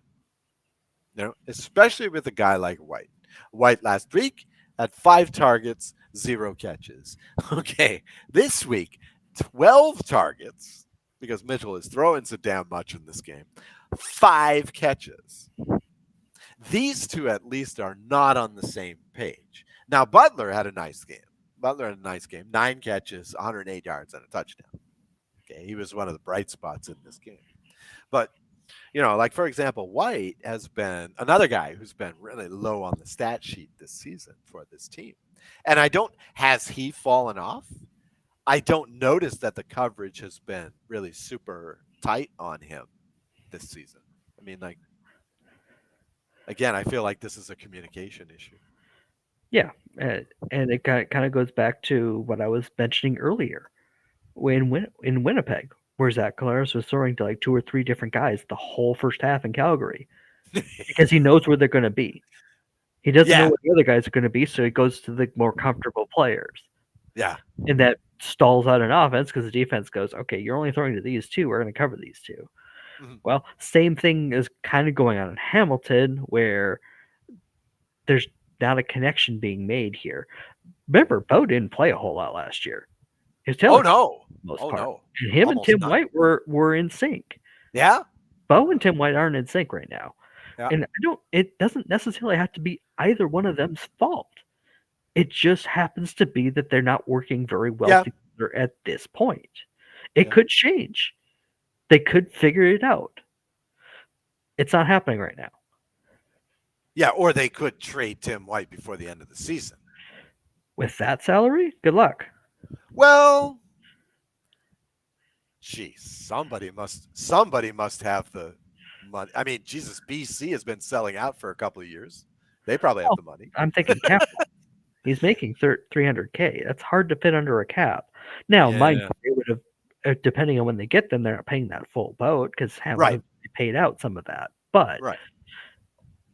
especially with a guy like White. White last week had 5 targets, 0 catches. Okay, this week, 12 targets, because Mitchell is throwing so damn much in this game, 5 catches. These two at least are not on the same page. Now, Butler had a nice game. 9 catches, 108 yards, and a touchdown. Okay, he was one of the bright spots in this game. But, like for example, White has been another guy who's been really low on the stat sheet this season for this team. And has he fallen off? I don't notice that the coverage has been really super tight on him this season. I mean, like, again, I feel like this is a communication issue. Yeah, and it kind of goes back to what I was mentioning earlier. In Winnipeg, where Zach Collaros was throwing to like 2 or 3 different guys the whole first half in Calgary because he knows where they're going to be. He doesn't know Yeah, where the other guys are going to be, so he goes to the more comfortable players. yeah. And that stalls out an offense because the defense goes, okay, you're only throwing to these two. We're going to cover these two. Mhm. Well, same thing is kind of going on in Hamilton where there's not a connection being made here. Remember, Bo didn't play a whole lot last year. He was Oh Taylor for no. the most Oh part. no. And him and Almost Tim none. White were in sync. Yeah. Bo and Tim White aren't in sync right now. Yeah. And I don't it doesn't necessarily have to be either one of them's fault. It just happens to be that they're not working very well Yeah. together at this point. It Yeah. could change. They could figure it out. It's not happening right now. Yeah. Or they could trade Tim White before the end of the season. With that salary, good luck. Well, geez, somebody must have the money. I mean, Jesus, BC has been selling out for a couple of years. They probably have Oh, the money. I'm thinking cap. He's making 300K. That's hard to fit under a cap. Now, mind Yeah. you, they would have, depending on when they get them, they're not paying that full boat because Right. Hamilton paid out some of that. But Right.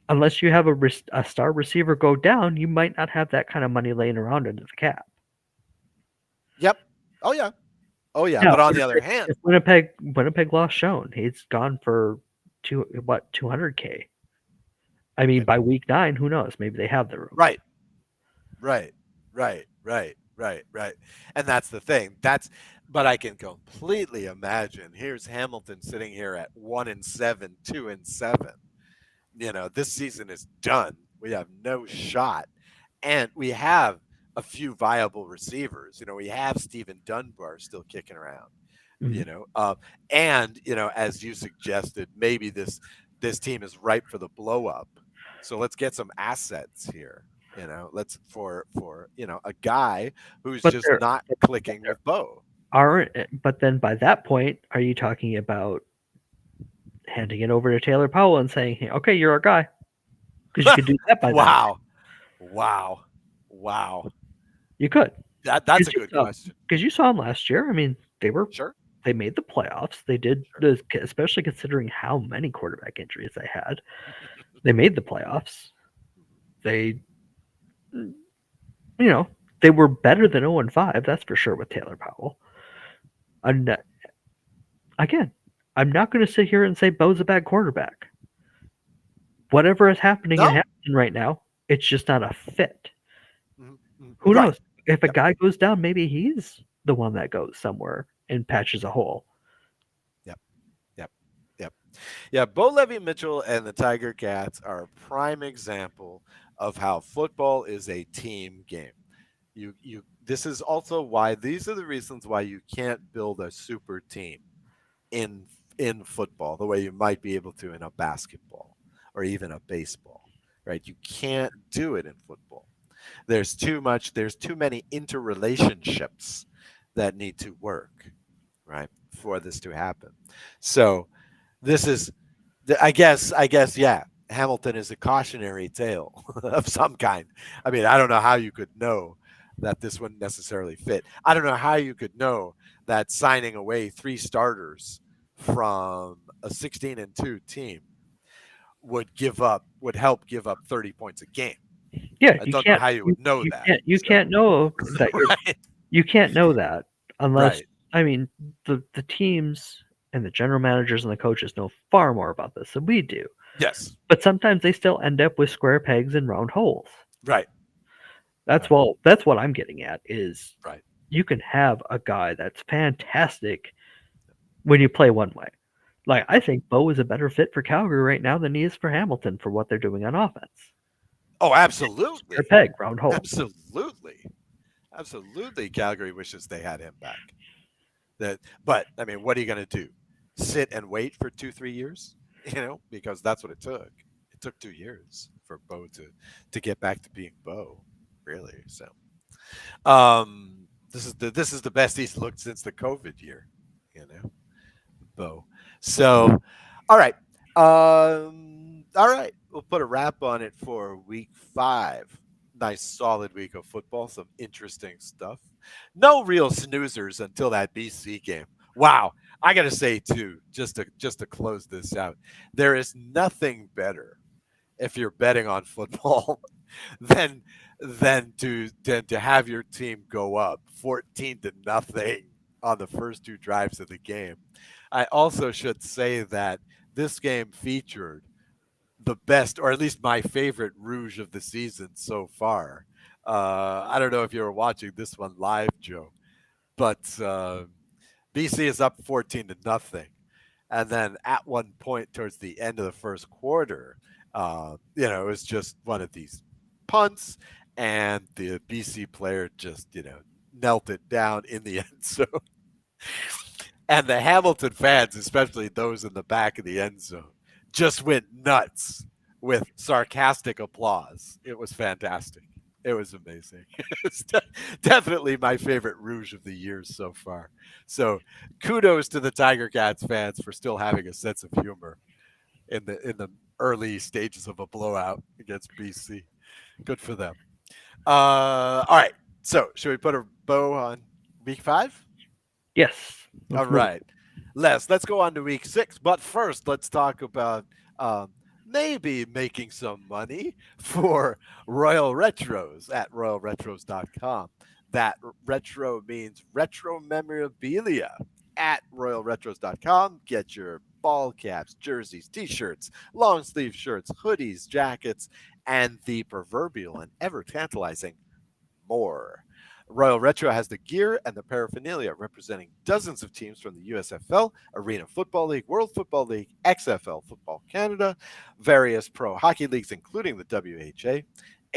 unless you have a star receiver go down, you might not have that kind of money laying around under the cap. Yep. Oh yeah. Oh yeah. Now, But on the other hand, if Winnipeg lost Schoen, he's gone for 200K. I mean, okay. by week 9, who knows? Maybe they have the room. Right. Right. Right. Right. Right. Right. And that's the thing. But I can completely imagine. Here's Hamilton sitting here at 1-7, 2-7. This season is done. We have no shot. And we have a few viable receivers. We have Steven Dunbar still kicking around. Mhm. You know, uh, and as you suggested, maybe this team is ripe for the blow up. So let's get some assets here. Let's for a guy who's But just there, not but clicking there with Bo. aren't. But then by that point, are you talking about handing it over to Taylor Powell and saying, hey, "Okay, you're our guy," because you could do that by then. Wow, wow, wow. You could, That's because a good question. you saw them last year. I mean, Sure, they made the playoffs. They did, sure. especially considering how many quarterback injuries they had. They made the playoffs. They, you know, they were better than 0-5. That's for sure with Taylor Powell. And again, I'm not going to sit here and say Bo's a bad quarterback. Whatever is happening in No, Hamilton right now, it's just not a fit. Who right. knows? If a Yep, guy goes down, maybe he's the one that goes somewhere and patches a hole. yep, yep, yep. Yeah, Bo Levy Mitchell and the Tiger Cats are a prime example of how football is a team game. This is also why these are the reasons why you can't build a super team in in football the way you might be able to in a basketball or even a baseball, right? You can't do it in football. There's too many interrelationships that need to work, right, for this to happen. So this is I guess, yeah. Hamilton is a cautionary tale of some kind. I mean, I don't know how you could know that this wouldn't necessarily fit. I don't know how you could know that signing away three starters from a 16-2 team would help give up 30 points a game. Yeah, I don't know how you would know that. you So, can't know that right, you can't know that unless right. I mean the teams and the general managers and the coaches know far more about this than we do. Yes, But sometimes they still end up with square pegs and round holes. right, right, That's what I'm getting at is right. you can have a guy that's fantastic when you play one way. Like I Yep. think Bo is a better fit for Calgary right now than he is for Hamilton for what they're doing on offense. Oh, Square absolutely. peg, round hole. Absolutely. Absolutely, Calgary wishes they had him back. But I mean, what are you going to do? Sit and wait for 2, 3 years? Because that's what it took. It took 2 years for Bo to get back to being Bo, really. So, this is the best he's looked since the COVID year. You know, Bo. So, all right, all right. We'll put a wrap on it for week 5. Nice solid week of football. Some interesting stuff. No real snoozers until that BC game. Wow. I got to say too, just to close this out, there is nothing better if you're betting on football than than to have your team go up 14-0 on the first two drives of the game. I also should say that this game featured the best, or at least my favorite, Rouge of the season so far. I don't know if you were watching this one live, Joe, but BC is up 14-0, And then at one point towards the end of the first quarter, it was just one of these punts, and the BC player just, knelt it down in the end zone. And the Hamilton fans, especially those in the back of the end zone, just went nuts with sarcastic applause. It was fantastic. It was amazing. It's definitely my favorite Rouge of the years so far. So kudos to the Tiger Cats fans for still having a sense of humor in the early stages of a blowout against BC. Good for them. All right. So should we put a bow on week 5? Yes, All let's move. right. Let's go on to week 6. But first, let's talk about maybe making some money for Royal Retros at royalretros.com. That retro means retro memorabilia at royalretros.com. Get your ball caps, jerseys, t-shirts, long sleeve shirts, hoodies, jackets, and the proverbial and ever tantalizing more. Royal Retro has the gear and the paraphernalia representing dozens of teams from the USFL, Arena Football League, World Football League, XFL Football Canada, various pro hockey leagues, including the WHA,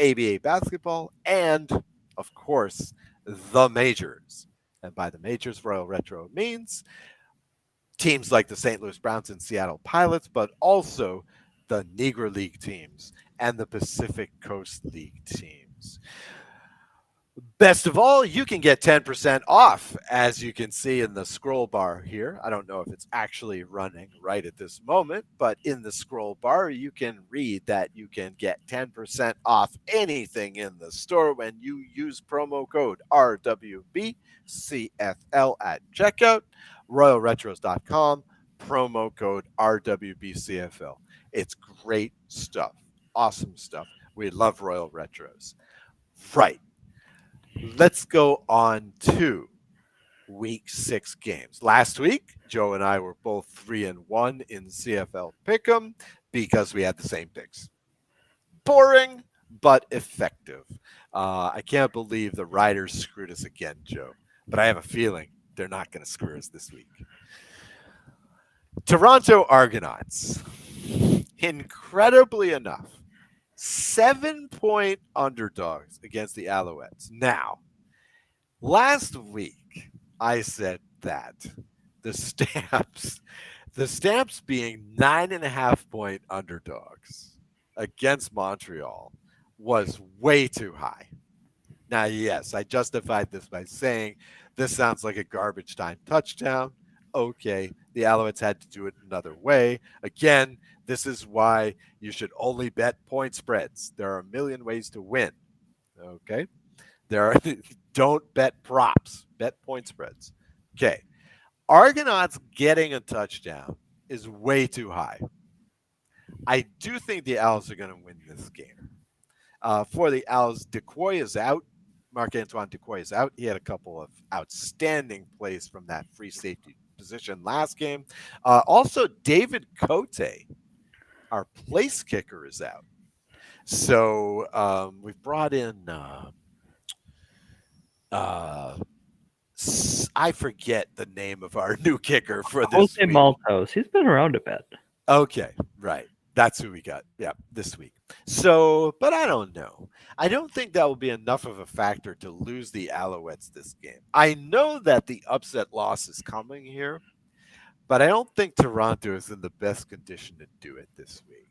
ABA basketball, and, of course, the majors. And by the majors, Royal Retro means teams like the St. Louis Browns and Seattle Pilots, but also the Negro League teams and the Pacific Coast League teams. Best of all, you can get 10% off, as you can see in the scroll bar here. I don't know if it's actually running right at this moment, but in the scroll bar, you can read that you can get 10% off anything in the store when you use promo code RWBCFL at checkout, royalretros.com, promo code RWBCFL. It's great stuff, awesome stuff. We love Royal Retros. Right. Let's go on to week 6 games. Last week, Joe and I were both 3-1 in CFL Pick'em because we had the same picks. Boring, but effective. I can't believe the Riders screwed us again, Joe, but I have a feeling they're not going to screw us this week. Toronto Argonauts, incredibly enough, 7-point underdogs against the Alouettes. Now, last week, I said that the Stamps, the Stamps being 9.5-point underdogs against Montreal was way too high. Now, yes, I justified this by saying this sounds like a garbage time touchdown. Okay, the Alouettes had to do it another way. Again, this is why you should only bet point spreads. There are a million ways to win. Okay, there are don't bet props, bet point spreads. Okay. Argonauts getting a touchdown is way too high. I do think the Owls are going to win this game. For the Owls, Decoy is out. Marc Antoine Decoy is out. He had a couple of outstanding plays from that free safety position last game. Also, David Cote, our place kicker, is out. So we've brought in uh, I forget the name of our new kicker for this Jose week. Maltos, he's been around a bit. Okay, right. That's who we got. Yeah, this week. So, but I don't know. I don't think that will be enough of a factor to lose the Alouettes this game. I know that the upset loss is coming here, but I don't think Toronto is in the best condition to do it this week.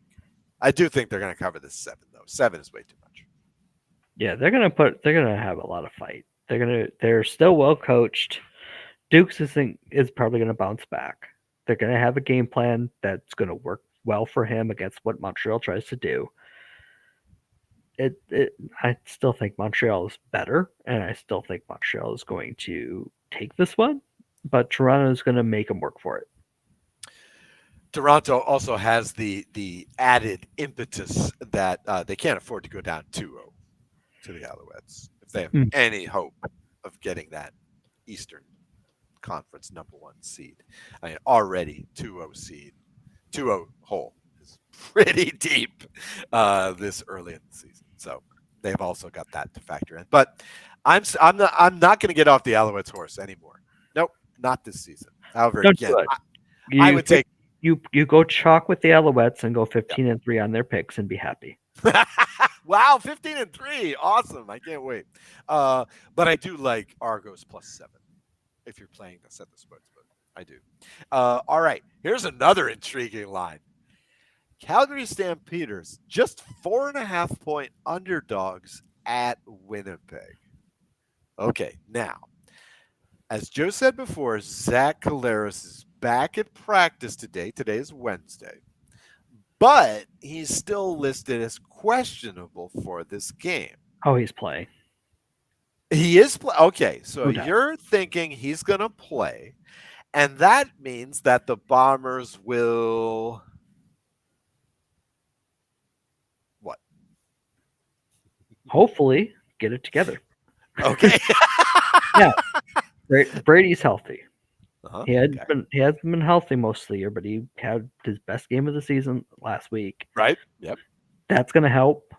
I do think they're going to cover this 7, though. 7 is way too much. Yeah, they're gonna have a lot of fight. They're still well coached. Dukes is probably gonna bounce back. They're gonna have a game plan that's gonna work well for him against what Montreal tries to do. I still think Montreal is better, and I still think Montreal is going to take this one, but Toronto is going to make them work for it. Toronto also has the added impetus that they can't afford to go down 2-0 to the Alouettes if they have Mm. any hope of getting that Eastern Conference #1 seed. I mean, already 2-0 seed, 2-0 hole is pretty deep this early in the season. So they've also got that to factor in. But I'm not going to get off the Alouettes horse anymore. Nope, not this season. However, Don't again, do it. I You would take You go chalk with the Alouettes and go 15-3 on their picks and be happy. Wow, 15-3. Awesome. I can't wait. Uh, but I do like Argos +7 if you're playing this at the sportsbook. I do. All right. Here's another intriguing line. Calgary Stampeders, just 4.5 point underdogs at Winnipeg. Okay, now, as Joe said before, Zach Collaros is back at practice today. Today is Wednesday. But he's still listed as questionable for this game. Oh, he's playing. He is okay. So No doubt. you're thinking he's going to play, and that means that the Bombers will what? Hopefully, get it together. Okay. Yeah, Brady's healthy. Uh-huh. Okay. He hasn't been healthy most of the year, but he had his best game of the season last week. Right. Yep. That's going to help.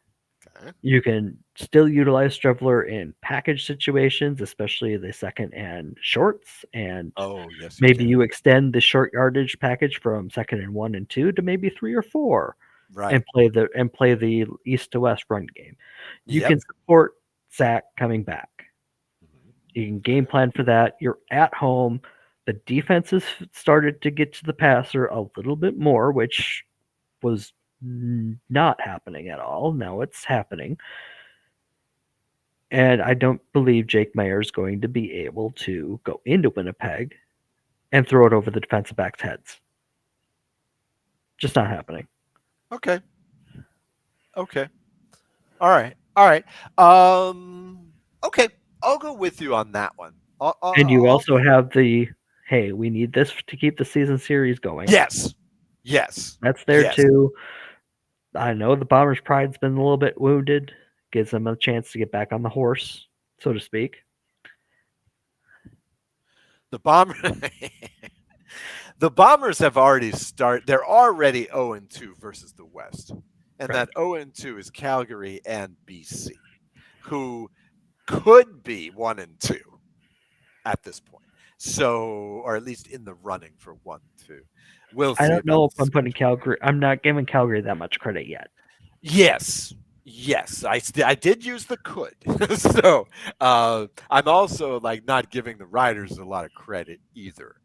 Okay. You can still utilize Strevler in package situations, especially the second and shorts, and Oh, yes, you maybe can. you extend the short yardage package from second and 1 and 2 to maybe 3 or 4, Right. and play the east to west run game. You Yep. can support Zach coming back. Mhm. You can game plan for that. You're at home. The defense has started to get to the passer a little bit more, which was not happening at all. Now it's happening. And I don't believe Jake Mayer is going to be able to go into Winnipeg and throw it over the defensive backs' heads. Just not happening. Okay. Okay. All right. All right. Okay. I'll go with you on that one. And you I'll also have the hey, we need this to keep the season series going. yes. Yes. That's there Yes. too. I know the Bombers' pride's been a little bit wounded. Gives them a chance to get back on the horse, so to speak. The Bomber the Bombers have already started. They're already 0-2 versus the West. And Right. that 0-2 is Calgary and BC, who could be 1-2 at this point. So, or at least in the running for 1-2. We'll I see don't about know if the I'm putting schedule. Calgary. I'm not giving Calgary that much credit yet. Yes. Yes, I did use the could. So I'm also like not giving the riders a lot of credit either.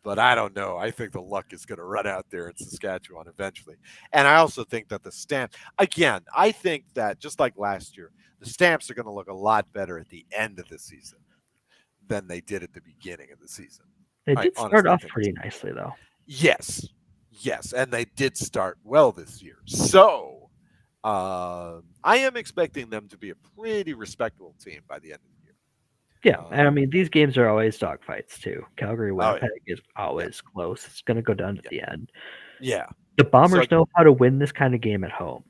But I don't know. I think the luck is going to run out there in Saskatchewan eventually. And I also think that the stamp, again, I think that just like last year, the stamps are going to look a lot better at the end of the season than they did at the beginning of the season. They I did start honestly off think pretty nicely, though. yes, yes, and they did start well this year. So I am expecting them to be a pretty respectable team by the end of the year. Yeah, and I Um, mean these games are always dogfights too. Calgary oh yeah, Winnipeg is yeah, always close. It's going to go down to yeah, the end. yeah. The So Bombers know how to win this kind of game at home.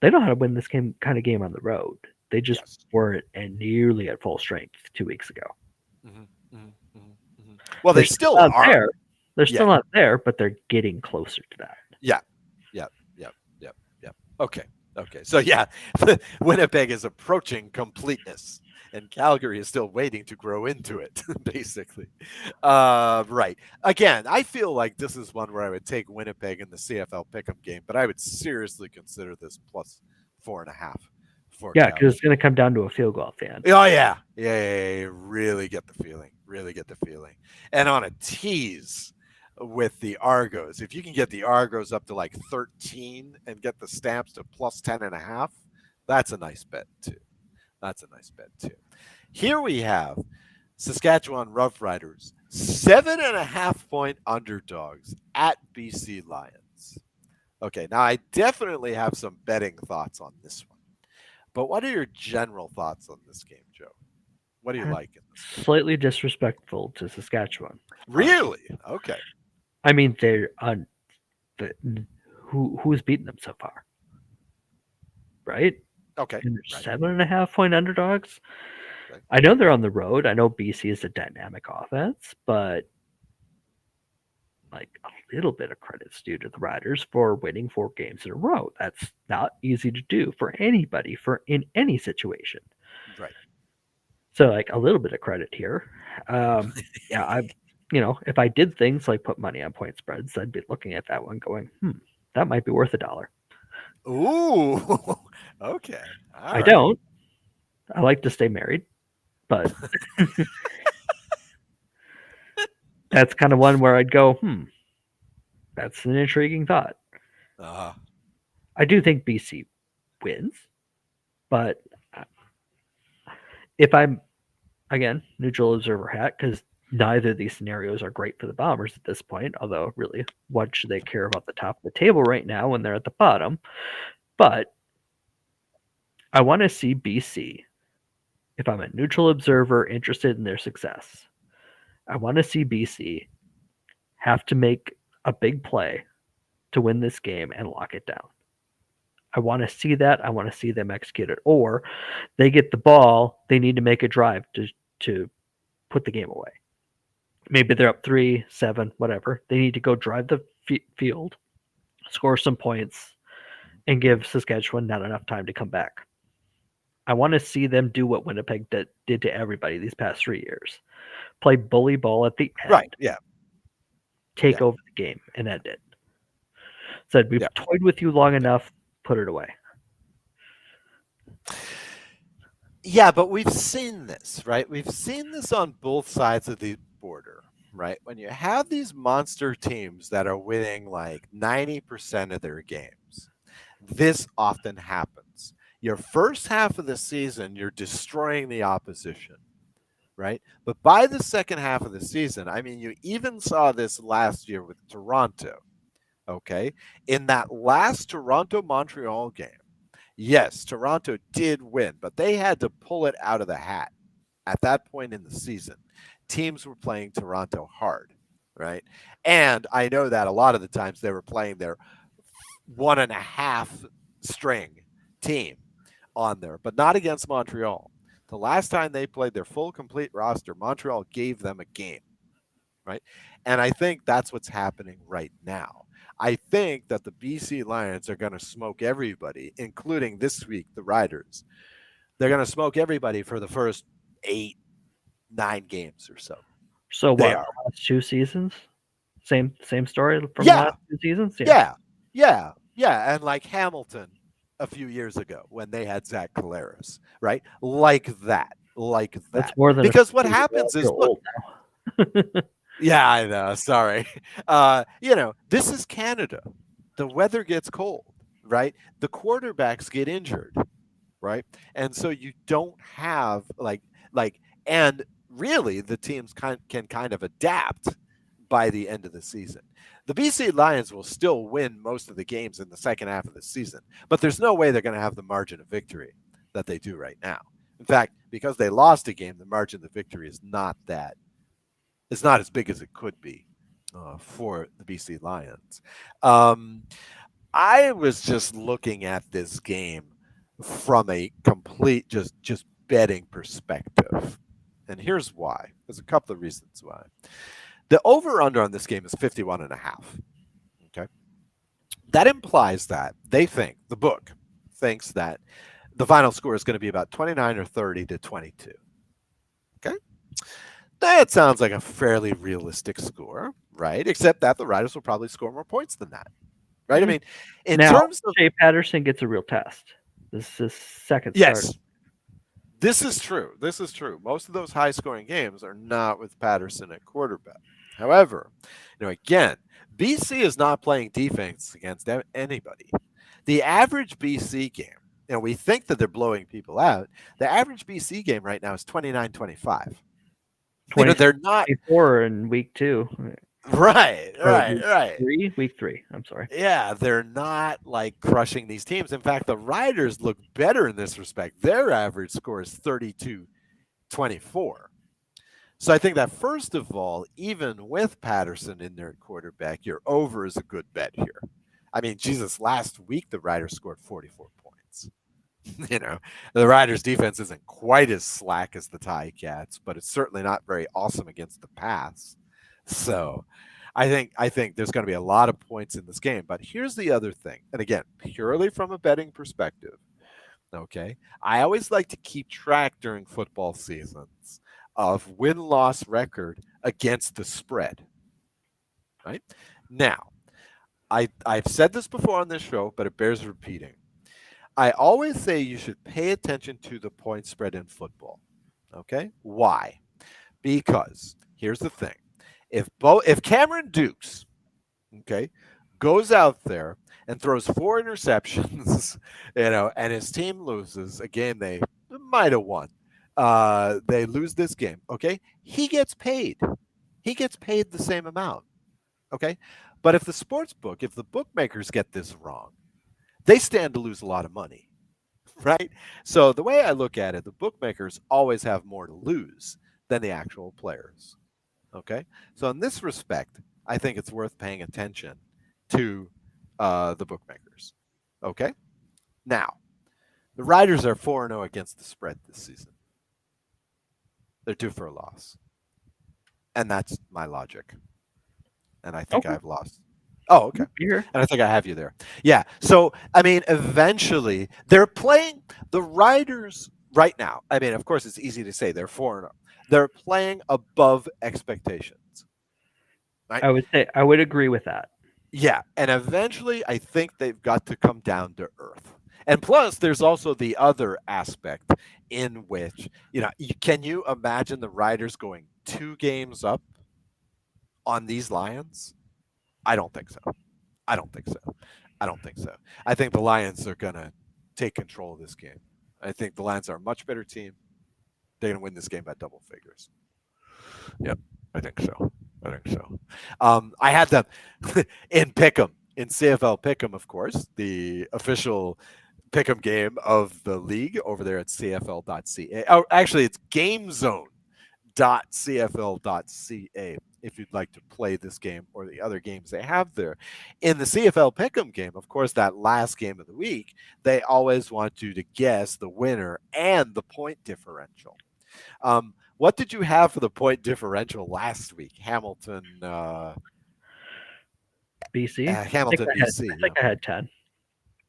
They know how to win this kind of game on the road. They just yes. weren't and nearly at full strength 2 weeks ago. Hmm. Hmm. Hmm. Hmm. Well, They're they still still not are. there. They're Yeah, still not there, but they're getting closer to that. yeah, yeah, yeah, yeah, yeah. Okay, okay. So yeah, Winnipeg is approaching completeness, and Calgary is still waiting to grow into it. Basically, right. Again, I feel like this is one where I would take Winnipeg in the CFL Pick'em game, but I would seriously consider this plus 4.5 for Yeah, because it's Calgary. going to come down to a field goal at the end. Oh yeah. Yeah. Really get the feeling. Really get the feeling. And on a tease with the Argos, if you can get the Argos up to like 13 and get the stamps to plus 10.5, that's a nice bet too. That's a nice bet too. Here we have Saskatchewan Roughriders, 7.5 point underdogs at BC Lions. Okay, now I definitely have some betting thoughts on this one. But what are your general thoughts on this game, Joe? What do you That's like in this game? slightly disrespectful to Saskatchewan, honestly. Really? Okay. I mean, they're on the who's beaten them so far, right? Okay. And they're Right. 7.5 point underdogs. Right. I know they're on the road. I know BC is a dynamic offense, but like a little bit of credit's due to the Riders for winning 4 games in a row. That's not easy to do for anybody for in any situation. Right. So like a little bit of credit here. Yeah, If I did things like put money on point spreads, I'd be looking at that one going, that might be worth $1. Ooh. Okay. All I right. don't. I like to stay married, but that's kind of one where I'd go, that's an intriguing thought. Uh, I do think BC wins, but if I'm, again, neutral observer hat, because neither of these scenarios are great for the Bombers at this point, although, really, what should they care about the top of the table right now when they're at the bottom? But I want to see BC, if I'm a neutral observer interested in their success, I want to see BC have to make a big play to win this game and lock it down. I want to see that. I want to see them execute it. Or they get the ball, they need to make a drive to put the game away. Maybe they're up 3-7, whatever. They need to go drive the field, score some points, and give Saskatchewan not enough time to come back. I want to see them do what Winnipeg did to everybody these past 3 years. Play bully ball at the right. end, Yeah. take Yeah. over the game, and end it. Said, we've Yeah. toyed with you long Yeah. enough, put it away. Yeah, but we've seen this, right? We've seen this on both sides of the border, right? When you have these monster teams that are winning like 90% of their games, this often happens. Your first half of the season, you're destroying the opposition, right? But by the second half of the season, I mean, you even saw this last year with Toronto, okay? In that last Toronto Montreal game, yes, Toronto did win, but they had to pull it out of the hat at that point in the season. Teams were playing Toronto hard, right? And I know that a lot of the times they were playing their one and a half string team on there, but not against Montreal. The last time they played their full complete roster, Montreal gave them a game, right? And I think that's what's happening right now. I think that the BC Lions are going to smoke everybody, including this week, the Riders. They're going to smoke everybody for the first 8, 9 games or so. So They what? are. The last 2 seasons, same story from the Yeah. last 2 seasons. Yeah, Yeah. Yeah. Yeah. And like Hamilton a few years ago when they had Zach Collaros, right? Like that. Like that's that. more than a Because what few. happens You're is, look, old now. yeah, I know. Sorry. This is Canada. The weather gets cold, right? The quarterbacks get injured, right? And so you don't have like and really the teams can kind of adapt by the end of the season. The BC Lions will still win most of the games in the second half of the season, but there's no way they're going to have the margin of victory that they do right now. In fact, because they lost a game, the margin of victory is not that it's not as big as it could be for the BC Lions. Um, I was just looking at this game from a complete just betting perspective. And here's why. There's a couple of reasons why. The over under on this game is 51 and a half. Okay. That implies that they think the book thinks that the final score is going to be about 29 or 30 to 22. Okay. That sounds like a fairly realistic score, right? Except that the Riders will probably score more points than that, right? I Mm. mean, in Now, terms of Shea Patterson gets a real test. This is his second start. yes, this is true. This is true. Most of those high scoring games are not with Patterson at quarterback. However, again, BC is not playing defense against anybody. The average BC game, we think that they're blowing people out. The average BC game right now is 29-25. They're not 24 in week 2 right, or right, right. week 3. I'm sorry. Yeah, they're not like crushing these teams. In fact, the Riders look better in this respect. Their average score is 32-24. So I think that first of all, even with Patterson in there at quarterback, your over is a good bet here. I mean, Jesus, last week the Riders scored 44 points. you know, the Riders defense isn't quite as slack as the Ticats, but it's certainly not very awesome against the pass. So I think there's going to be a lot of points in this game. But here's the other thing. And again, purely from a betting perspective, okay? I always like to keep track during football seasons of win-loss record against the spread, right? Now, I've said this before on this show, but it bears repeating. I always say you should pay attention to the point spread in football. Okay? Why? Because here's the thing. If Cameron Dukes, okay, goes out there and throws four interceptions, and his team loses a game they might have won. They lose this game, okay? He gets paid. He gets paid the same amount, okay? But if the bookmakers get this wrong, they stand to lose a lot of money, right? So the way I look at it, the bookmakers always have more to lose than the actual players. Okay. So in this respect, I think it's worth paying attention to the bookmakers. Okay. Now, the Riders are 4-0 against the spread this season. They're due for a loss. And that's my logic. And I think Okay, I've lost. Oh, okay. here. And I think I have you there. Yeah. So, I mean, eventually they're playing the Riders right now. I mean, of course, it's easy to say they're 4-0. They're playing above expectations, right? I would agree with that. Yeah, and eventually I think they've got to come down to earth. And plus, there's also the other aspect in which, can you imagine the Riders going 2 games up on these Lions? I don't think so. I don't think so. I don't think so. I think the Lions are going to take control of this game. I think the Lions are a much better team. They're going to win this game by double figures. Yep, I think so. I think so. I had them in Pick'em, in CFL Pick'em, of course, the official Pick'em game of the league over there at CFL.ca. Oh, actually, it's GameZone.cfl.ca if you'd like to play this game or the other games they have there. In the CFL Pick'em game, of course, that last game of the week, they always want you to guess the winner and the point differential. What did you have for the point differential last week? BC. Hamilton, I BC. think Yeah, I had 10.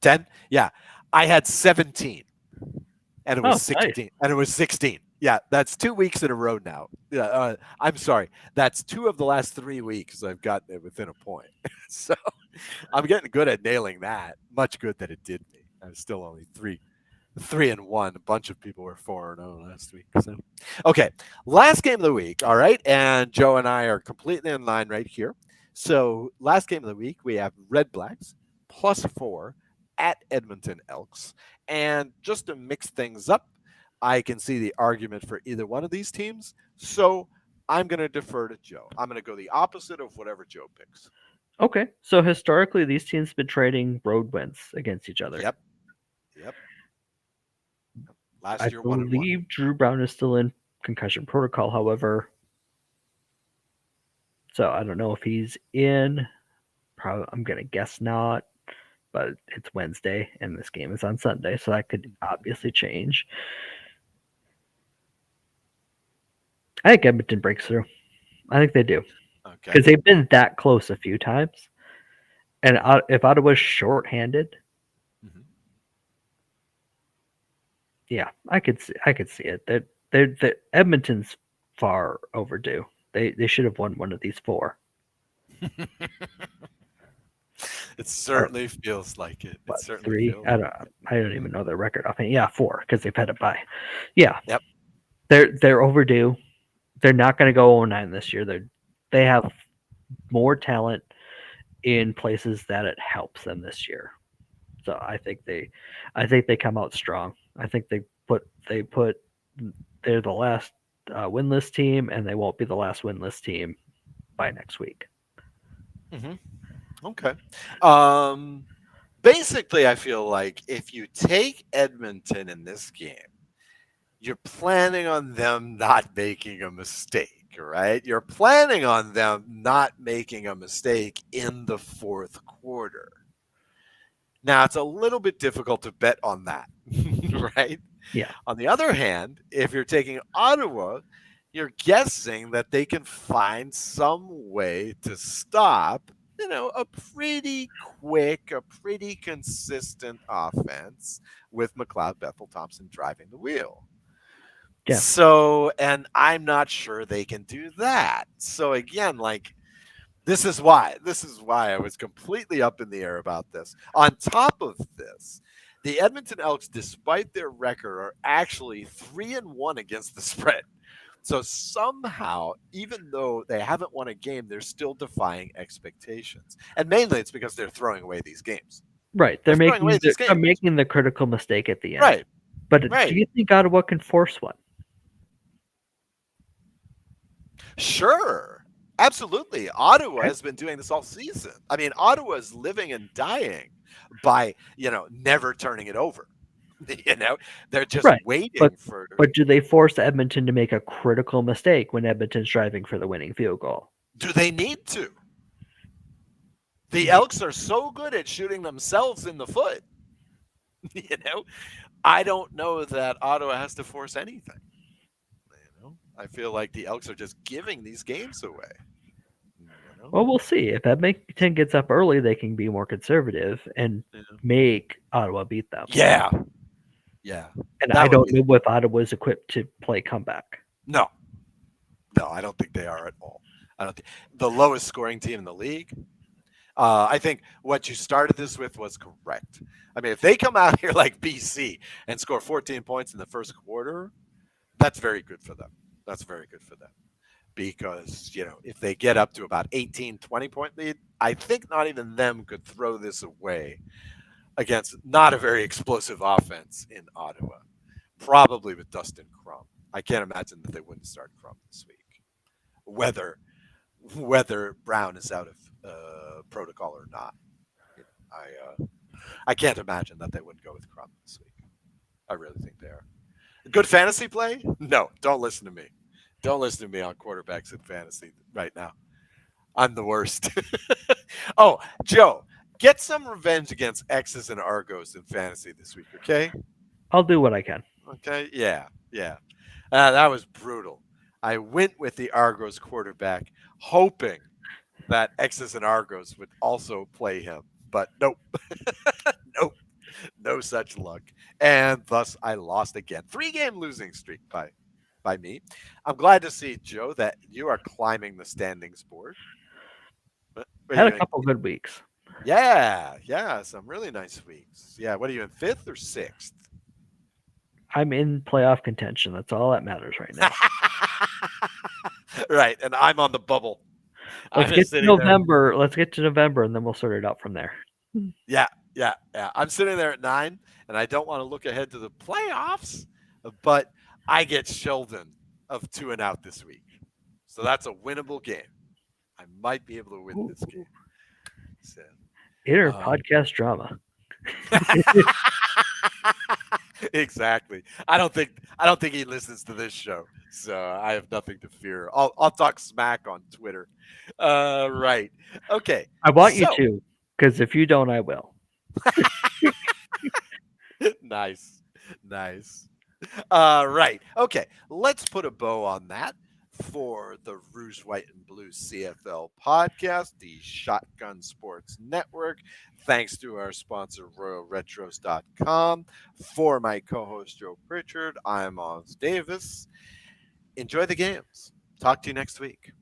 10. Yeah, I had 17, and it was Oh, nice. 16, and it was 16. Yeah, that's 2 weeks in a row now. Yeah, I'm sorry. That's 2 of the last 3 weeks I've gotten it within a point. So I'm getting good at nailing that. Much good that it did me. I was still only 3-1. A bunch of people were 4-0 last week. So, okay, last game of the week. All right, and Joe and I are completely in line right here. So, last game of the week we have Red Blacks +4 at Edmonton Elks, and just to mix things up, I can see the argument for either one of these teams. So, I'm going to defer to Joe. I'm going to go the opposite of whatever Joe picks. Okay, so historically, these teams have been trading road wins against each other. Yep. Yep. I Last year, 1-1. believe Drew Brown is still in concussion protocol, however, so I don't know if he's in. Probably, I'm gonna guess not, but it's Wednesday and this game is on Sunday, so that could obviously change. I think Edmonton breaks through. I think they do Okay. because they've been that close a few times. And if Ottawa's short-handed, Mm-hmm. yeah, I could see it. They're Edmonton's far overdue. They should have won one of these four. It Or certainly feels like it. It what, certainly three? feels like it. I don't even know their record offhand. Yeah, four because they've had a bye. Yeah, Yep. they're overdue. They're not going to go 0-9 this year. They have more talent in places that it helps them this year. So I think they come out strong. I think they put they're the last winless team, and they won't be the last winless team by next week. Hmm. Okay. Um, Basically, I feel like if you take Edmonton in this game, you're planning on them not making a mistake, right? You're planning on them not making a mistake in the fourth quarter. Now, it's a little bit difficult to bet on that, right? Yeah. On the other hand, if you're taking Ottawa, you're guessing that they can find some way to stop, a pretty quick, a pretty consistent offense with McLeod Bethel Thompson driving the wheel. Yeah. So, and I'm not sure they can do that. So again, like this is why I was completely up in the air about this. On top of this, the Edmonton Elks, despite their record, are actually 3-1 against the spread. So somehow, even though they haven't won a game, they're still defying expectations. And mainly it's because they're throwing away these games. Right. They're throwing away these They're games. making the critical mistake at the end. Right. But do Right. you think Ottawa can force one? Sure. Absolutely. Ottawa Okay. has been doing this all season. I mean, Ottawa is living and dying by, never turning it over. They're just Right. But waiting for. do they force Edmonton to make a critical mistake when Edmonton's driving for the winning field goal? Do they need to? The Ye- Elks are so good at shooting themselves in the foot. You know, I don't know that Ottawa has to force anything. I feel like the Elks are just giving these games away. You know, Well, we'll see. If Edmonton gets up early, they can be more conservative and yeah, make Ottawa beat them. yeah, yeah. And I That would don't be know if Ottawa's equipped to play comeback. no, no. I don't think they are at all. I don't think the lowest scoring team in the league. I think what you started this with was correct. I mean, if they come out here like BC and score 14 points in the first quarter, that's very good for them. That's very good for them. Because, if they get up to about 18, 20-point lead, I think not even them could throw this away against not a very explosive offense in Ottawa. Probably with Dustin Crum. I can't imagine that they wouldn't start Crum this week. Whether whether Brown is out of protocol or not. I can't imagine that they wouldn't go with Crum this week. I really think they are. Good fantasy play? No, don't listen to me. Don't listen to me on quarterbacks in fantasy right now. I'm the worst. Oh, Joe, get some revenge against X's and Argos in fantasy this week, okay? I'll do what I can. Okay, yeah, yeah. That was brutal. I went with the Argos quarterback, hoping that X's and Argos would also play him, but nope, nope, no such luck, and thus I lost again. 3-game losing streak by me. I'm glad to see, Joe, that you are climbing the standings board. What are Had you a in? couple good weeks. Yeah, yeah, some really nice weeks. Yeah, what are you in, fifth or sixth? I'm in playoff contention. That's all that matters right now. Right, and I'm on the bubble. Let's I'm get just to sitting there. November. Let's get to November, and then we'll sort it out from there. Yeah, yeah, yeah. I'm sitting there at 9, and I don't want to look ahead to the playoffs, but I get Sheldon of 2 and out this week. So that's a winnable game. I might be able to win Ooh, this game. So, inner um, podcast drama. exactly. I don't think he listens to this show, so I have nothing to fear. I'll talk smack on Twitter. Right. Okay. I want you So to, because if you don't, I will. nice, nice. Right. Okay. Let's put a bow on that for the Rouge, White, and Blue CFL podcast, the Shotgun Sports Network. Thanks to our sponsor, RoyalRetros.com. For my co host, Joe Pritchard, I'm Oz Davis. Enjoy the games. Talk to you next week.